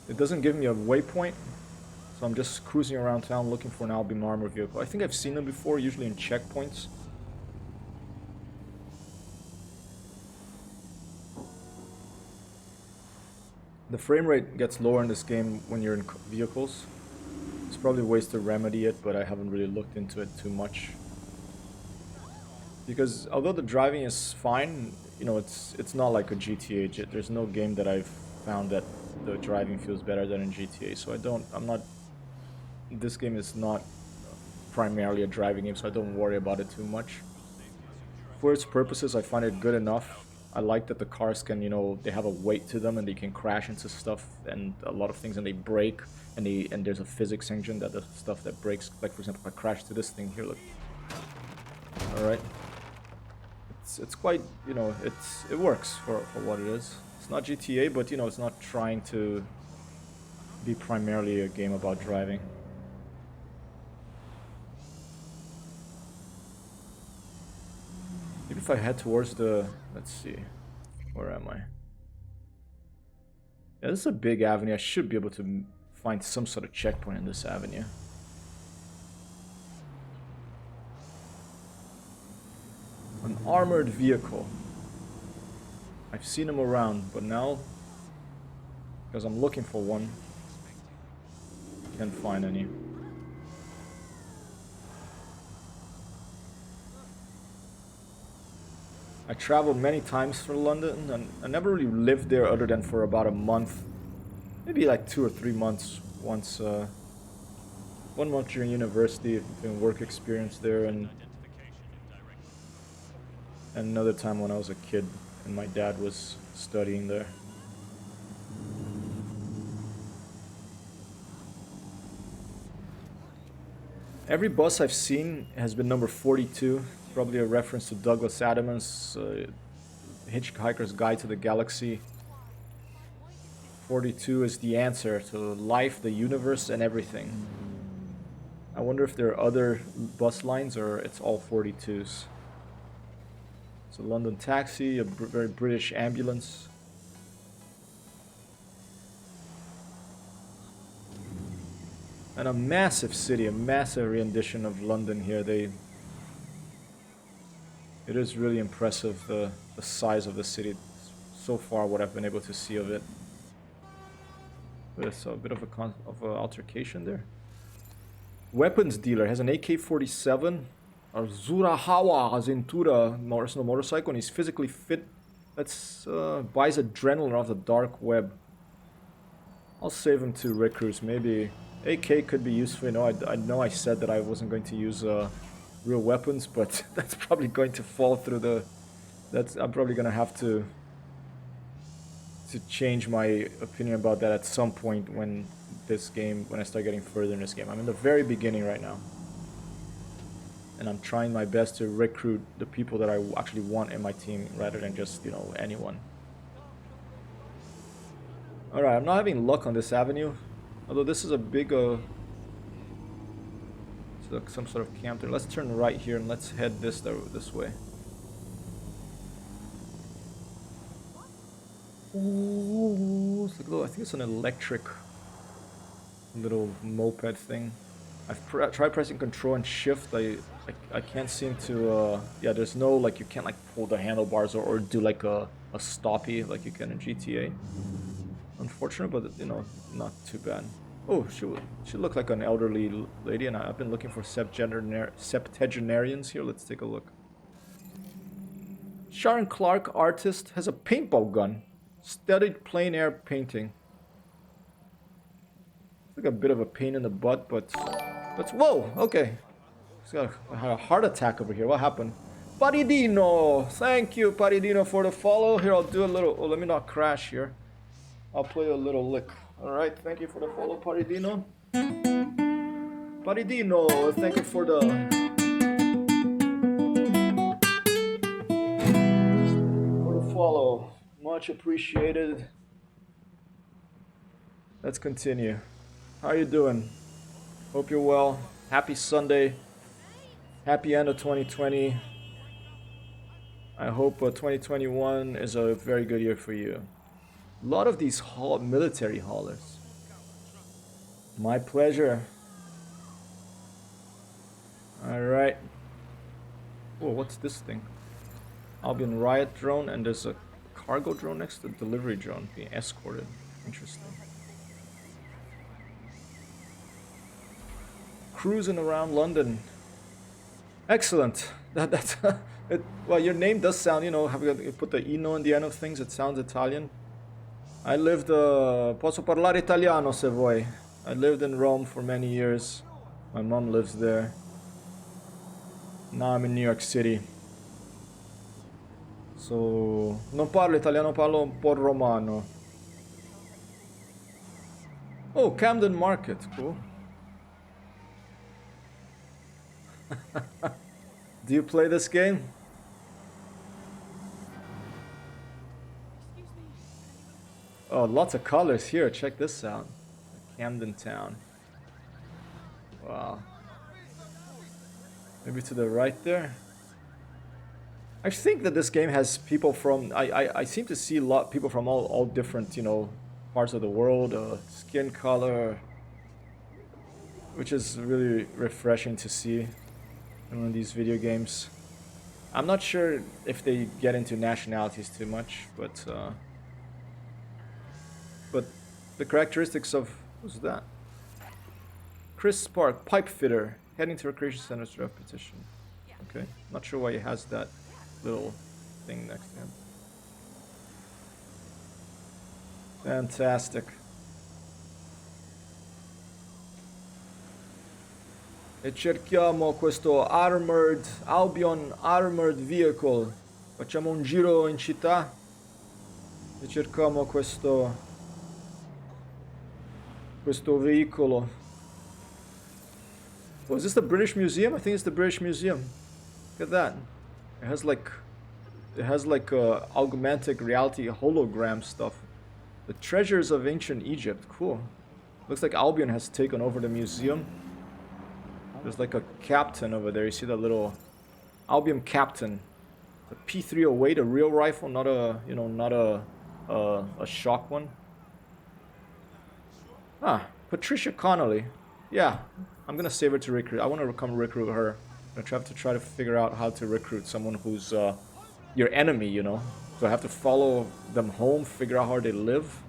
It doesn't give me a waypoint, so I'm just cruising around town looking for an Albion armored vehicle. I think I've seen them before, usually in checkpoints. The frame rate gets lower in this game when you're in vehicles. There's probably ways to remedy it, but I haven't really looked into it too much. Because although the driving is fine, you know, it's not like a GTA. There's no game that I've found that the driving feels better than in GTA. So this game is not primarily a driving game, so I don't worry about it too much. For its purposes, I find it good enough. I like that the cars can, you know, they have a weight to them and they can crash into stuff and a lot of things, and they break, and there's a physics engine that the stuff that breaks, like for example, if I crash to this thing here, look. Alright. It's quite, you know, it works for what it is. It's not GTA, but you know, it's not trying to be primarily a game about driving. Maybe if I head towards the... Let's see. Where am I? Yeah, this is a big avenue. I should be able to find some sort of checkpoint in this avenue. An armored vehicle. I've seen them around, but now, because I'm looking for one, can't find any. I traveled many times for London, and I never really lived there other than for about a month. Maybe like 2 or 3 months once. 1 month during university, doing work experience there, and another time when I was a kid and my dad was studying there. Every bus I've seen has been number 42. Probably a reference to Douglas Adams' Hitchhiker's Guide to the Galaxy. 42 is the answer to life, the universe, and everything. I wonder if there are other bus lines or it's all 42s. It's a London taxi, a very British ambulance. And a massive city, a massive rendition of London here. It is really impressive, the size of the city. So far, what I've been able to see of it. There's a bit of an altercation there. Weapons dealer has an AK-47, a Zurahawa Azentura motorcycle, and he's physically fit. Let's buys adrenaline off the dark web. I'll save him to recruits. Maybe AK could be useful. You know, I know I said that I wasn't going to use real weapons, but that's probably going to fall through the... I'm probably going to have to change my opinion about that at some point when I start getting further in this game. I'm in the very beginning right now. And I'm trying my best to recruit the people that I actually want in my team rather than just, you know, anyone. Alright, I'm not having luck on this avenue. Although this is a big, some sort of camp there. Let's turn right here and let's head this way. Oh, it's like a little, I think it's an electric little moped thing. I've tried pressing control and shift. I can't seem to, yeah, there's no, like, you can't like pull the handlebars or do like a stoppie like you can in GTA. Unfortunate, but you know, not too bad. Oh, she looked like an elderly lady, and I've been looking for septuagenarians here. Let's take a look. Sharon Clark, artist, has a paintball gun. Studied plein air painting. It's like a bit of a pain in the butt, but whoa, okay. He's got a heart attack over here. What happened? Paridino! Thank you, Paridino, for the follow. Here, I'll do a little... Oh, let me not crash here. I'll play a little lick. Alright, thank you for the follow, Paridino. Paridino, thank you for the follow. Much appreciated. Let's continue. How are you doing? Hope you're well. Happy Sunday. Happy end of 2020. I hope 2021 is a very good year for you. A lot of these military haulers. My pleasure. Alright. Oh, what's this thing? Albion riot drone, and there's a cargo drone next to the delivery drone being escorted. Interesting. Cruising around London. Excellent. That's it, well, your name does sound, you know, you put the ino in the end of things, it sounds Italian. I lived, posso parlare italiano se vuoi. I lived in Rome for many years. My mom lives there. Now I'm in New York City. So, non parlo italiano, parlo un po' romano. Oh, Camden Market, cool. Do you play this game? Oh, lots of colors here. Check this out. Camden Town. Wow. Maybe to the right there. I think that this game has people from... I seem to see a lot of people from all different, you know, parts of the world. Skin color. Which is really refreshing to see in one of these video games. I'm not sure if they get into nationalities too much, but the characteristics of... What's that? Chris Spark, pipe fitter, heading to Recreation Center's draft petition. Okay, not sure why he has that little thing next to him. Fantastic. E cerchiamo questo Albion armored vehicle. Facciamo un giro in città e cerchiamo questo veicolo. Oh, is this the British Museum? I think it's the British Museum. Look at that. It has like augmented reality hologram stuff. The treasures of ancient Egypt. Cool. Looks like Albion has taken over the museum. There's like a captain over there. You see that little Albion captain. The P308, a real rifle, not a, you know, not a shock one. Ah, Patricia Connolly. Yeah, I'm gonna save her to recruit. I want to come recruit her. I'm gonna try to figure out how to recruit someone who's your enemy, you know. So I have to follow them home, figure out how they live.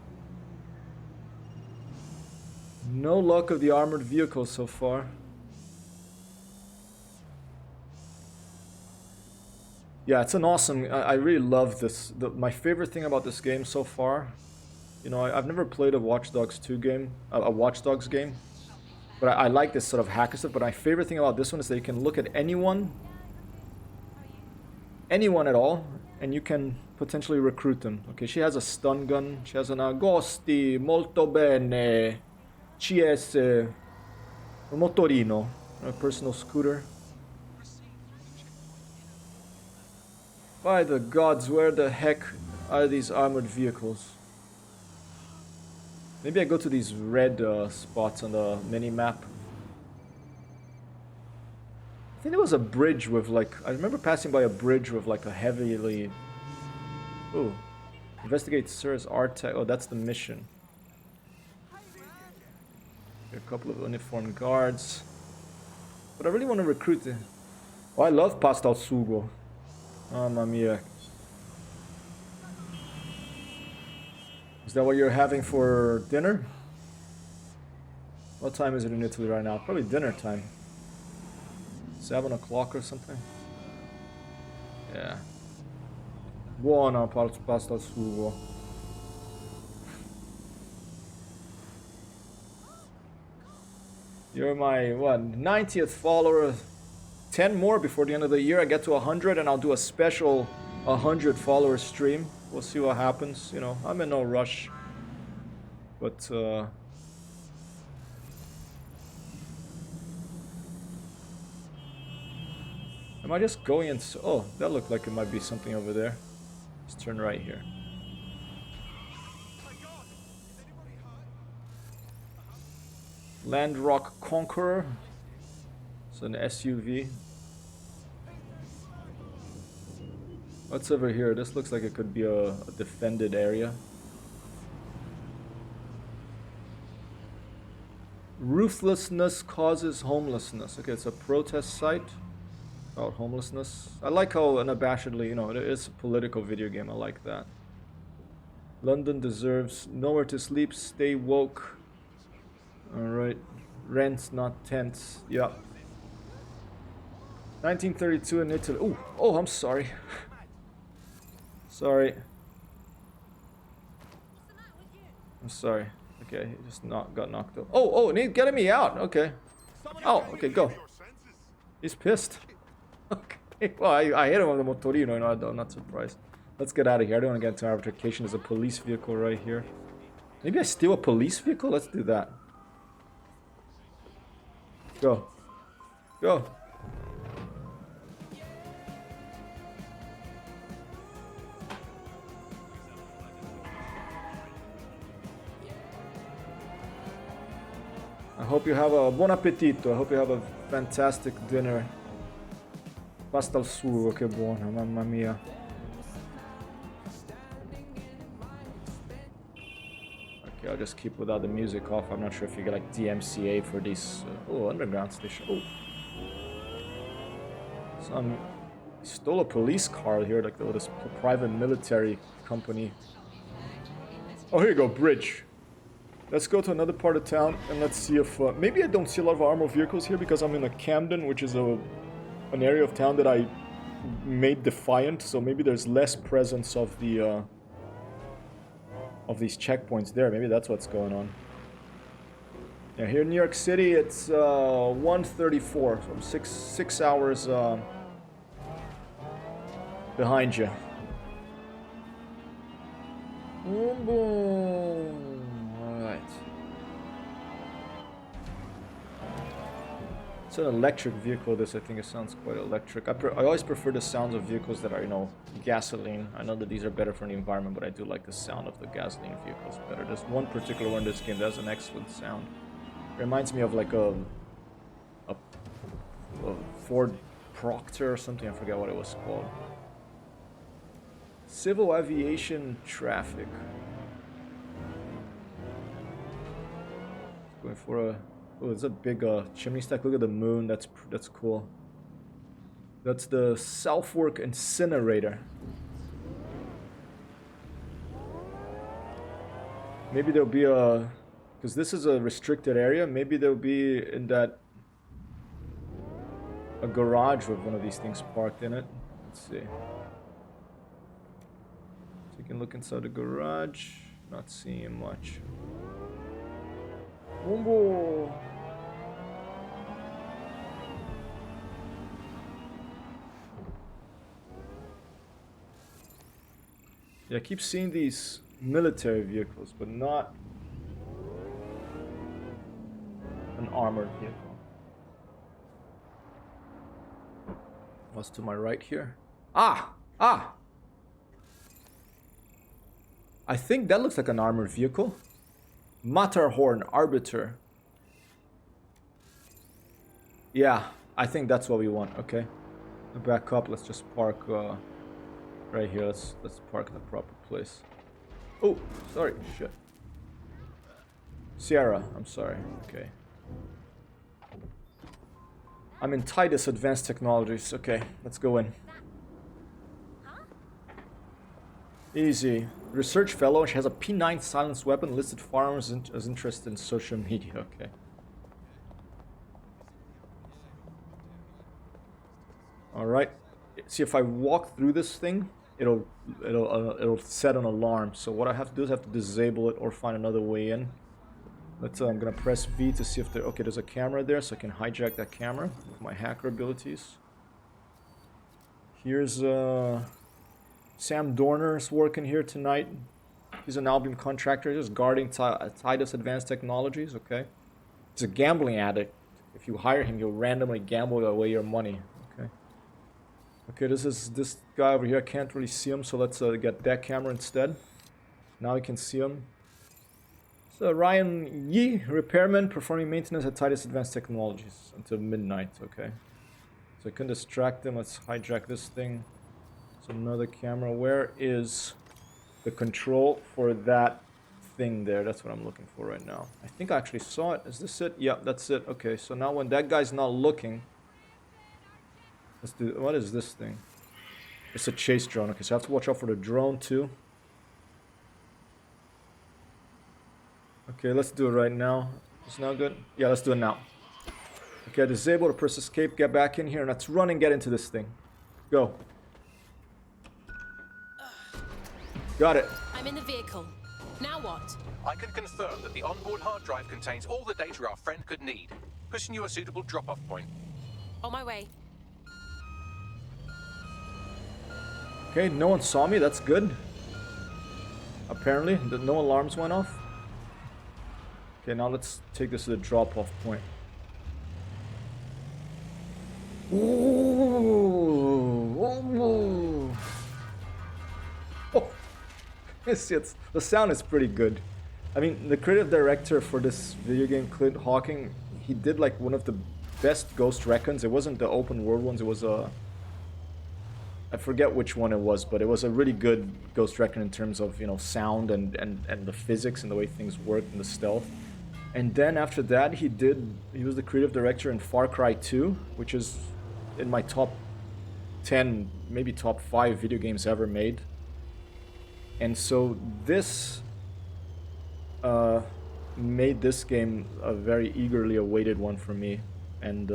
No luck of the armored vehicles so far. Yeah, it's an awesome... I really love this. My favorite thing about this game so far... You know, I've never played a Watch Dogs 2 game, a Watch Dogs game. But I like this sort of hacker stuff. But my favorite thing about this one is that you can look at anyone at all, and you can potentially recruit them. Okay, she has a stun gun. She has an Agosti, molto bene, CS, un motorino, a personal scooter. By the gods, where the heck are these armored vehicles? Maybe I go to these red spots on the mini-map. I think there was a bridge with like... I remember passing by a bridge with like a heavily... Ooh. Investigate Sir's Artec. Oh, that's the mission. A couple of uniformed guards. But I really want to recruit the... Oh, I love pasta al sugo. Mamma mia. Is that what you're having for dinner? What time is it in Italy right now? Probably dinner time. 7 o'clock or something. Yeah. Buona pasta al sugo. You're my, what, 90th follower. 10 more before the end of the year. I get to 100 and I'll do a special 100 follower stream. We'll see what happens. You know, I'm in no rush. But, am I just going into... Oh, that looked like it might be something over there. Let's turn right here. Landrock Conqueror. It's an SUV. What's over here? This looks like it could be a defended area. Ruthlessness causes homelessness. Okay, it's a protest site about homelessness. I like how unabashedly, you know, it is a political video game. I like that. London deserves nowhere to sleep. Stay woke. Alright. Rents, not tents. Yeah. 1932 in Italy. Ooh. Oh, I'm sorry. Sorry. I'm sorry. Okay, he just got knocked out. Oh, getting me out. Okay. Oh, okay, go. He's pissed. Okay. Well, I hit him with the motorino, you know, I'm not surprised. Let's get out of here. I don't want to get into arbitration. There's a police vehicle right here. Maybe I steal a police vehicle? Let's do that. Go. Go. I hope you have a buon appetito. I hope you have a fantastic dinner. Pasta al sugo, che buona, mamma mia. Okay, I'll just keep without the music off. I'm not sure if you get like DMCA for these. Oh, underground station. Oh. Some stole a police car here, like this private military company. Oh, here you go, bridge. Let's go to another part of town and let's see if maybe I don't see a lot of armored vehicles here because I'm in a Camden, which is an area of town that I made defiant. So maybe there's less presence of the of these checkpoints there. Maybe that's what's going on. Yeah, here in New York City, it's 1:34, so I'm six hours behind you. Boom, boom. It's an electric vehicle. This, I think, it sounds quite electric. I always prefer the sounds of vehicles that are, you know, gasoline. I know that these are better for the environment, but I do like the sound of the gasoline vehicles better. There's one particular one in this game that has an excellent sound. It reminds me of like a Ford Proctor or something. I forget what it was called. Civil aviation traffic. Going for a... Oh, it's a big chimney stack. Look at the moon. That's cool. That's the Southwark incinerator. Maybe there'll be a... Because this is a restricted area. Maybe there'll be in that... a garage with one of these things parked in it. Let's see. So you can look inside the garage. Not seeing much. Wumbo. Yeah, I keep seeing these military vehicles, but not an armored vehicle. What's to my right here? Ah! I think that looks like an armored vehicle. Matterhorn Arbiter. Yeah, I think that's what we want. Okay, back up. Let's just park right here. Let's park in the proper place. Oh, sorry. Shit. Sierra. I'm sorry. Okay. I'm in Titus Advanced Technologies. Okay, let's go in. Easy. Research fellow. She has a P9 silenced weapon. Listed firearms as interested in social media. Okay. All right. See, if I walk through this thing, it'll set an alarm. So what I have to do is I have to disable it or find another way in. Let's. I'm gonna press V to see if there. Okay, there's a camera there, so I can hijack that camera with my hacker abilities. Here's Sam Dorner's working here tonight. He's an Albion contractor, just guarding Titus Advanced Technologies. Okay, he's a gambling addict. If you hire him, he'll randomly gamble away your money. Okay. Okay, this guy over here. I can't really see him, so let's get that camera instead. Now you can see him. So Ryan Yi, repairman, performing maintenance at Titus Advanced Technologies until midnight. Okay. So I can distract him. Let's hijack this thing. So another camera. Where is the control for that thing there? That's what I'm looking for right now. I think I actually saw it. Is this it? Yeah, that's it. Okay, so now when that guy's not looking, let's do. What is this thing? It's a chase drone. Okay, so I have to watch out for the drone too. Okay, let's do it right now. It's now good? Yeah, let's do it now. Okay, disable the press escape, get back in here, and let's run and get into this thing. Go. Got it. I'm in the vehicle. Now what? I can confirm that the onboard hard drive contains all the data our friend could need, pushing you a suitable drop-off point. On my way. Okay, no one saw me, that's good. Apparently, no alarms went off. Okay, now let's take this to the drop-off point. Ooh, ooh. Oh, the sound is pretty good. I mean, the creative director for this video game, Clint Hawking, he did like one of the best Ghost Recons. It wasn't the open world ones. It was I forget which one it was, but it was a really good Ghost Recon in terms of, you know, sound and the physics and the way things worked and the stealth. And then after that, he was the creative director in Far Cry 2, which is in my top 10, maybe top 5 video games ever made. And so this made this game a very eagerly awaited one for me. And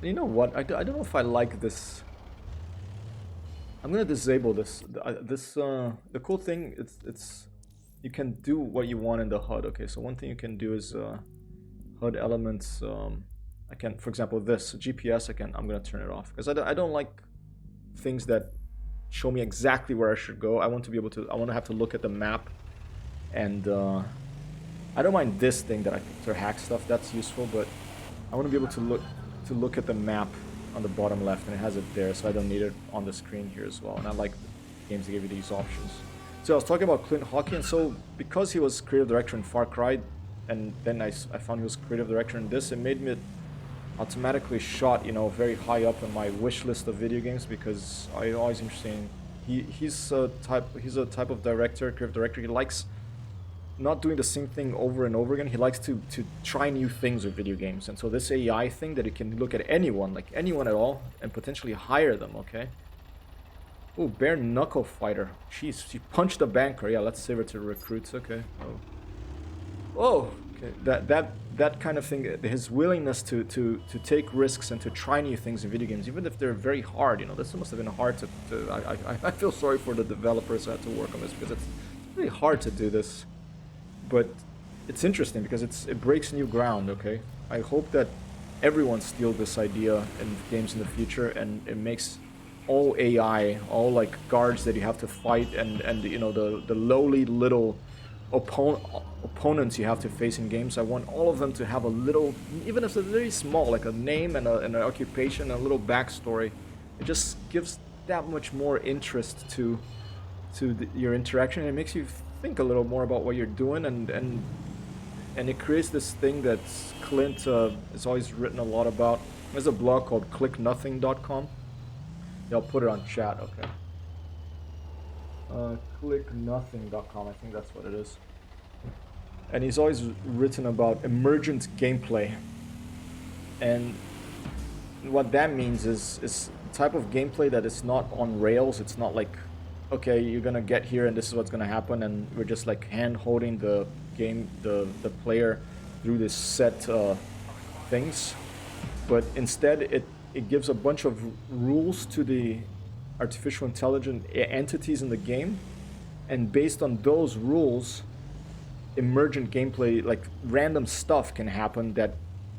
you know what? I don't know if I like this. I'm gonna disable this. The cool thing, it's you can do what you want in the HUD. Okay, so one thing you can do is HUD elements. I can, for example, this GPS. I'm gonna turn it off because I don't like things that show me exactly where I should go. I want to be able to. I want to have to look at the map, and I don't mind this thing that I can hack stuff. That's useful, but I want to be able to look at the map on the bottom left, and it has it there, so I don't need it on the screen here as well. And I like games that give you these options. So I was talking about Clint Hawking, and so because he was creative director in Far Cry, and then I found he was creative director in this, it made me automatically shot, you know, very high up on my wish list of video games because I'm always interested in. He's a type of director, creative director. He likes not doing the same thing over and over again. He likes to try new things with video games, and so this AI thing that you can look at anyone, like anyone at all, and potentially hire them. Okay. Oh, bare knuckle fighter. Jeez, she punched a banker. Yeah, let's save her to recruits. Okay. Oh, okay. That kind of thing. His willingness to take risks and to try new things in video games, even if they're very hard. You know, this must have been hard to. I feel sorry for the developers who had to work on this because it's really hard to do this. But it's interesting because it breaks new ground. Okay. I hope that everyone steals this idea in games in the future, and it makes all AI, all like guards that you have to fight, and you know the lowly little opponents you have to face in games. I want all of them to have a little, even if it's very small, like a name and an occupation, and a little backstory. It just gives that much more interest to your interaction, and it makes you think a little more about what you're doing, and it creates this thing that Clint has always written a lot about. There's a blog called clicknothing.com. Yeah, I'll put it on chat, okay. Clicknothing.com, I think that's what it is. And he's always written about emergent gameplay. And what that means is the type of gameplay that is not on rails. It's not like, okay, you're gonna get here and this is what's gonna happen, and we're just like hand-holding the game, the player through this set things. But instead, it gives a bunch of rules to the artificial intelligent entities in the game, and based on those rules, emergent gameplay, like random stuff can happen that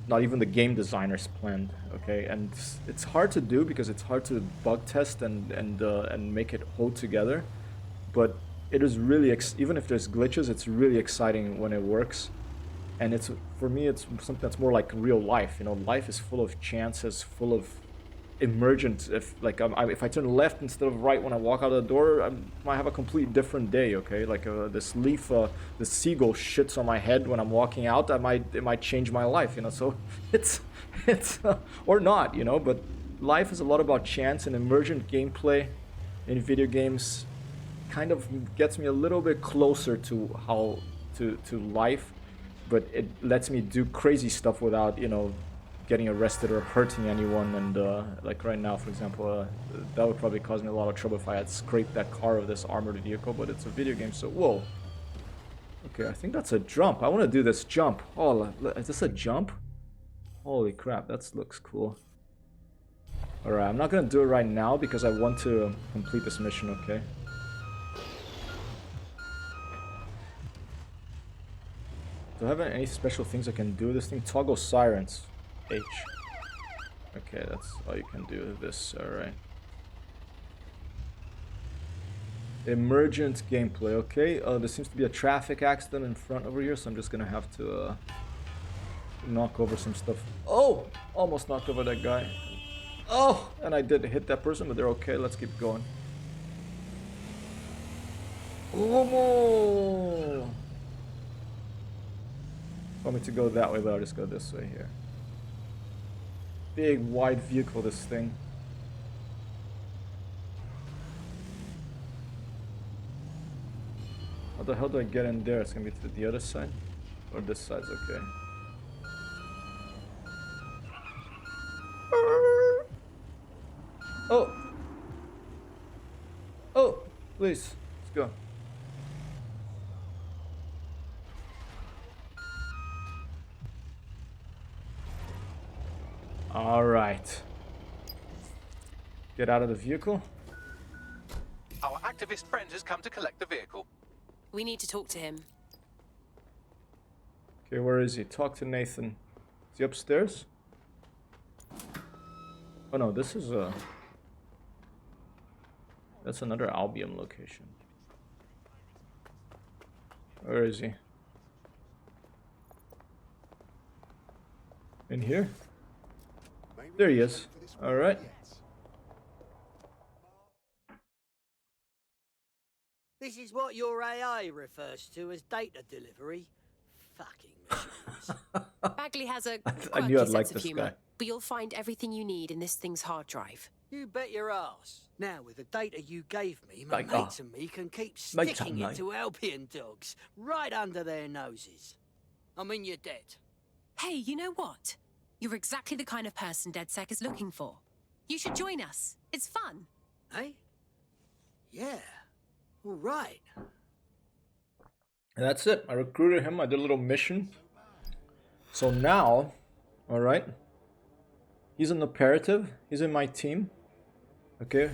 not even the game designers planned. Okay, and it's hard to do because it's hard to bug test and make it hold together, but it is really even if there's glitches, it's really exciting when it works. And it's, for me, it's something that's more like real life. You know, life is full of chances, full of emergent. If like if I turn left instead of right when I walk out of the door, I might have a completely different day. Okay, like this leaf, this seagull shits on my head when I'm walking out. It might change my life. You know, so it's or not. You know, but life is a lot about chance, and emergent gameplay in video games kind of gets me a little bit closer to how to life. But it lets me do crazy stuff without, you know, getting arrested or hurting anyone. And like right now, for example, that would probably cause me a lot of trouble if I had scraped that car of this armored vehicle, but it's a video game, so whoa. Okay, I think that's a jump. I want to do this jump. Oh, is this a jump? Holy crap, that looks cool. Alright, I'm not going to do it right now because I want to complete this mission, okay? Do I have any special things I can do with this thing? Toggle sirens. H. Okay, that's all you can do with this. Alright. Emergent gameplay. Okay, there seems to be a traffic accident in front over here, so I'm just gonna have to knock over some stuff. Oh! Almost knocked over that guy. Oh! And I did hit that person, but they're okay. Let's keep going. Oh! Want me to go that way, but I'll just go this way here. Big wide vehicle, this thing. How the hell do I get in there? It's gonna be to the other side? Or this side's okay. Oh! Oh! Please, let's go. Alright. Get out of the vehicle. Our activist friend has come to collect the vehicle. We need to talk to him. Okay, where is he? Talk to Nathan. Is he upstairs? Oh no, this is a... That's another Albion location. Where is he? In here? There he is. Alright. This is what your AI refers to as data delivery. Fucking machines. Bagley has a I quirky knew I'd sense like of this humor, guy. but you'll find everything you need in this thing's hard drive. You bet your ass. Now, with the data you gave me, my Like, mates and me can keep mates sticking and it to Albion dogs right under their noses. I mean, you're dead. Hey, you know what? You're exactly the kind of person DedSec is looking for. You should join us. It's fun. Eh? Yeah. All right. And that's it. I recruited him. I did a little mission. So now, alright. He's an operative. He's in my team. Okay.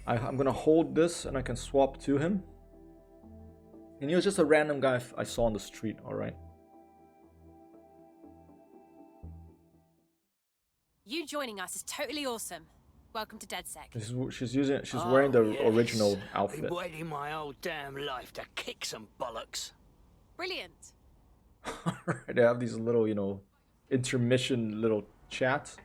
I'm gonna hold this and I can swap to him. And he was just a random guy I saw on the street, alright. You joining us is totally awesome. Welcome to DedSec. She's wearing the yes. original I've outfit. been waiting my whole damn life to kick some bollocks. Brilliant. Alright, they have these little, you know, intermission little chats.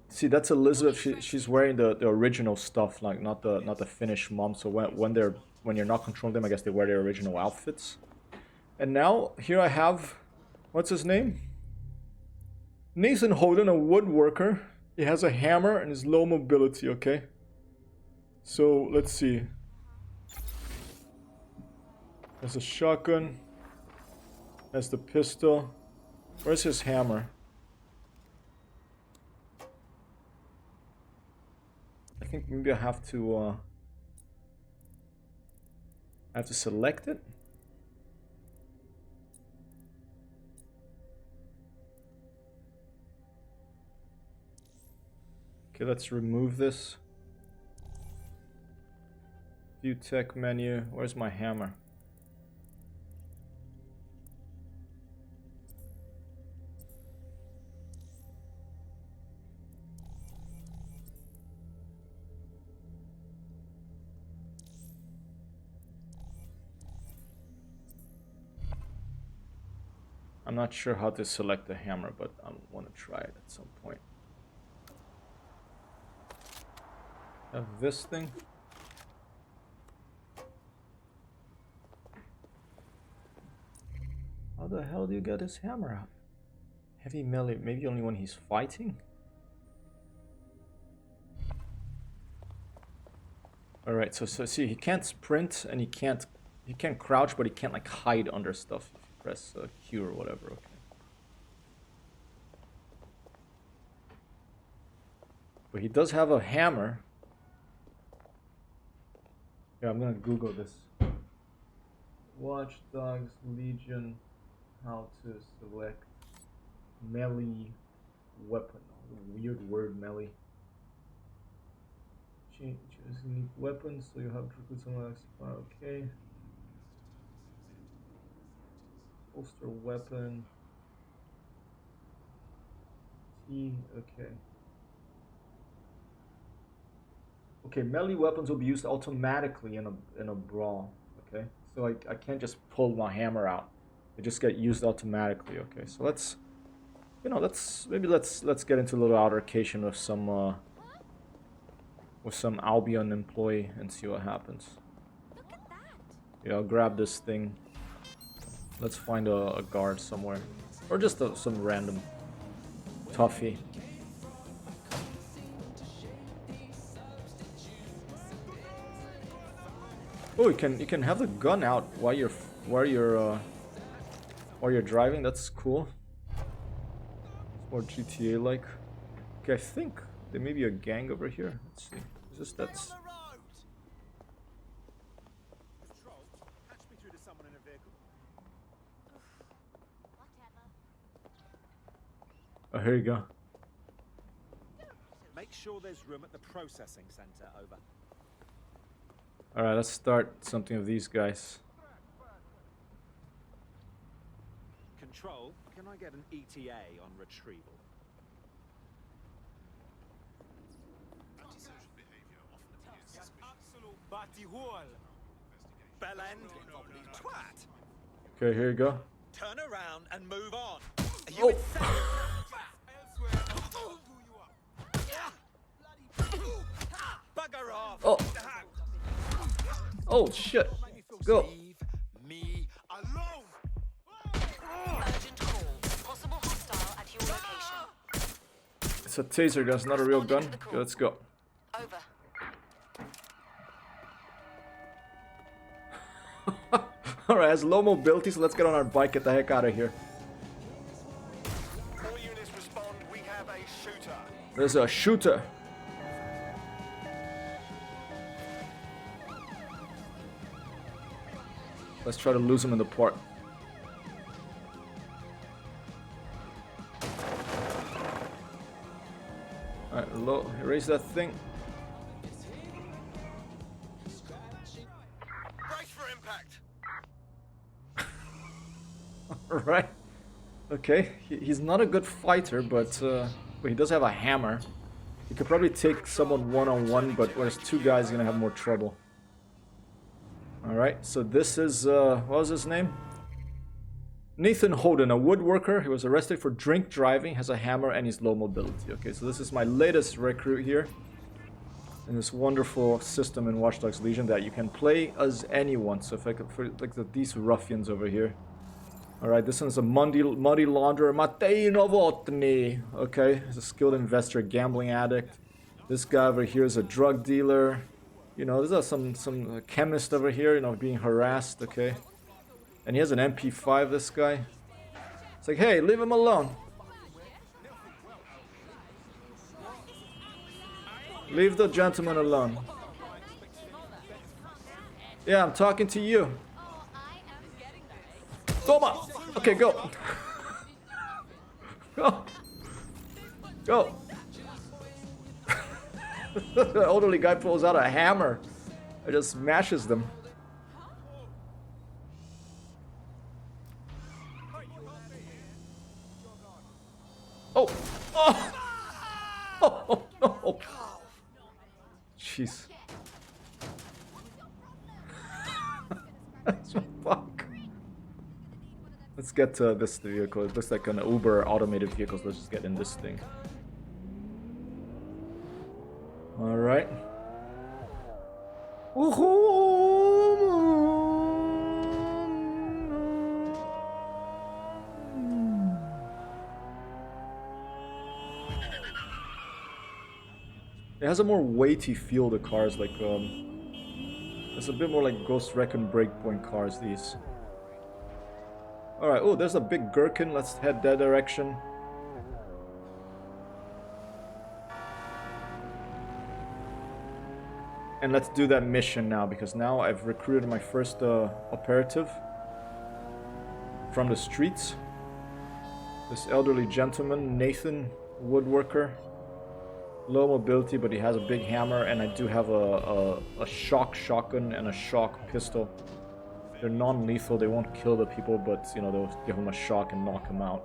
See, that's Elizabeth. She's wearing the original stuff, like not the finished mom. So when you're not controlling them, I guess they wear their original outfits. And now here I have, what's his name? Nathan Holden, a woodworker. He has a hammer and is low mobility. Okay. So let's see. There's a shotgun. There's the pistol. Where's his hammer? I think maybe I have to select it. Okay, let's remove this. View tech menu. Where's my hammer? I'm not sure how to select the hammer, but I want to try it at some point. Have this thing. How the hell do you get his hammer out? Heavy melee, maybe only when he's fighting? Alright, so see, he can't sprint and he can't crouch, but he can't like hide under stuff if you press Q or whatever. Okay. But he does have a hammer. Yeah, I'm gonna Google this. Watch Dogs Legion, how to select melee weapon. Weird word, melee. Choose unique weapons, so you have to recruit someone else. Okay. Holster weapon. T. Okay. Okay, melee weapons will be used automatically in a brawl. Okay, so I can't just pull my hammer out; they just get used automatically. Okay, so let's get into a little altercation with some Albion employee and see what happens. Look at that. Yeah, I'll grab this thing. Let's find a guard somewhere, or just some random toughie. Oh, you can have the gun out while you're driving. That's cool. It's more GTA like. Okay, I think there may be a gang over here. Let's see. Is this that's? Oh, here you go. Make sure there's room at the processing center. Over. Alright, let's start something of these guys. Control, can I get an ETA on retrieval? Antisocial behavior often appears suspicious. Twat! Okay, here you go. Turn around and move on. Oh. Bugger off. Oh. Oh shit. Go. Leave me alone. Urgent call. Possible hostile at your location. It's a taser gun, it's not a real gun. Okay, let's go. Over. Alright, has low mobility, so let's get on our bike, get the heck out of here. All units respond. We have a shooter. There's a shooter. Let's try to lose him in the park. Alright, low, erase that thing. Brace for impact. Alright. Okay, he's not a good fighter, but he does have a hammer. He could probably take someone one-on-one, but when there's two guys, he's gonna have more trouble. Alright, so this is, what was his name? Nathan Holden, a woodworker. He was arrested for drink driving, has a hammer, and he's low mobility. Okay, so this is my latest recruit here in this wonderful system in Watch Dogs Legion that you can play as anyone. So if I could, for like these ruffians over here. Alright, this one's a money launderer, Matej Novotny. Okay, he's a skilled investor, gambling addict. This guy over here is a drug dealer. You know, there's some chemist over here, you know, being harassed, okay? And he has an MP5, this guy. It's like, hey, leave him alone. Leave the gentleman alone. Yeah, I'm talking to you. Toma! Okay, go. Go. Go. The elderly guy pulls out a hammer. It just smashes them. Oh! Oh! Oh no! Jeez. Fuck. Let's get to this vehicle. It looks like an Uber automated vehicle, so let's just get in this thing. Alright. It has a more weighty feel, the cars, like, it's a bit more like Ghost Recon Breakpoint cars, these. Alright, oh, there's a big gherkin, let's head that direction. And let's do that mission now, because now I've recruited my first operative from the streets. This elderly gentleman, Nathan, woodworker. Low mobility, but he has a big hammer, and I do have a shock shotgun and a shock pistol. They're non-lethal, they won't kill the people, but, you know, they'll give them a shock and knock them out.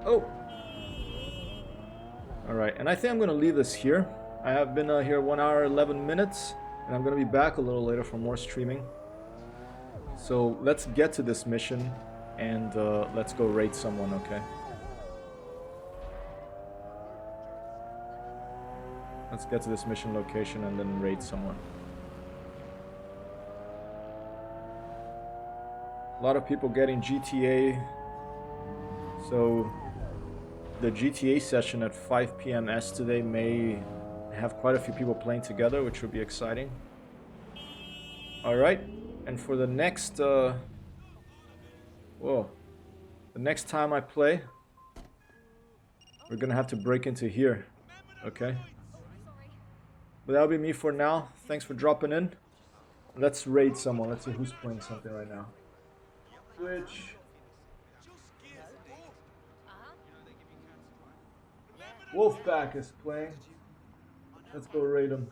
Oh! Alright, and I think I'm gonna leave this here. I have been here 1 hour 11 minutes, and I'm gonna be back a little later for more streaming. So let's get to this mission, and let's go raid someone, okay? Let's get to this mission location and then raid someone. A lot of people getting GTA. So the GTA session at 5 p.m. today may have quite a few people playing together, which would be exciting. Alright, and for the next the next time I play, we're gonna have to break into here. Okay? But that'll be me for now. Thanks for dropping in. Let's raid someone. Let's see who's playing something right now. Twitch. Wolfpack is playing. Let's go raid him.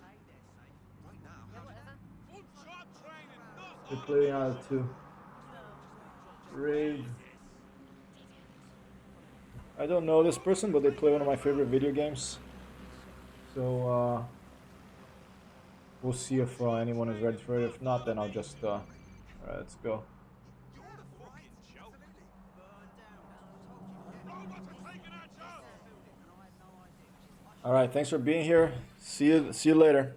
They're playing out of 2. Raid. I don't know this person, but they play one of my favorite video games. So, we'll see if anyone is ready for it. If not, then I'll just, alright, let's go. Alright, thanks for being here. See you later.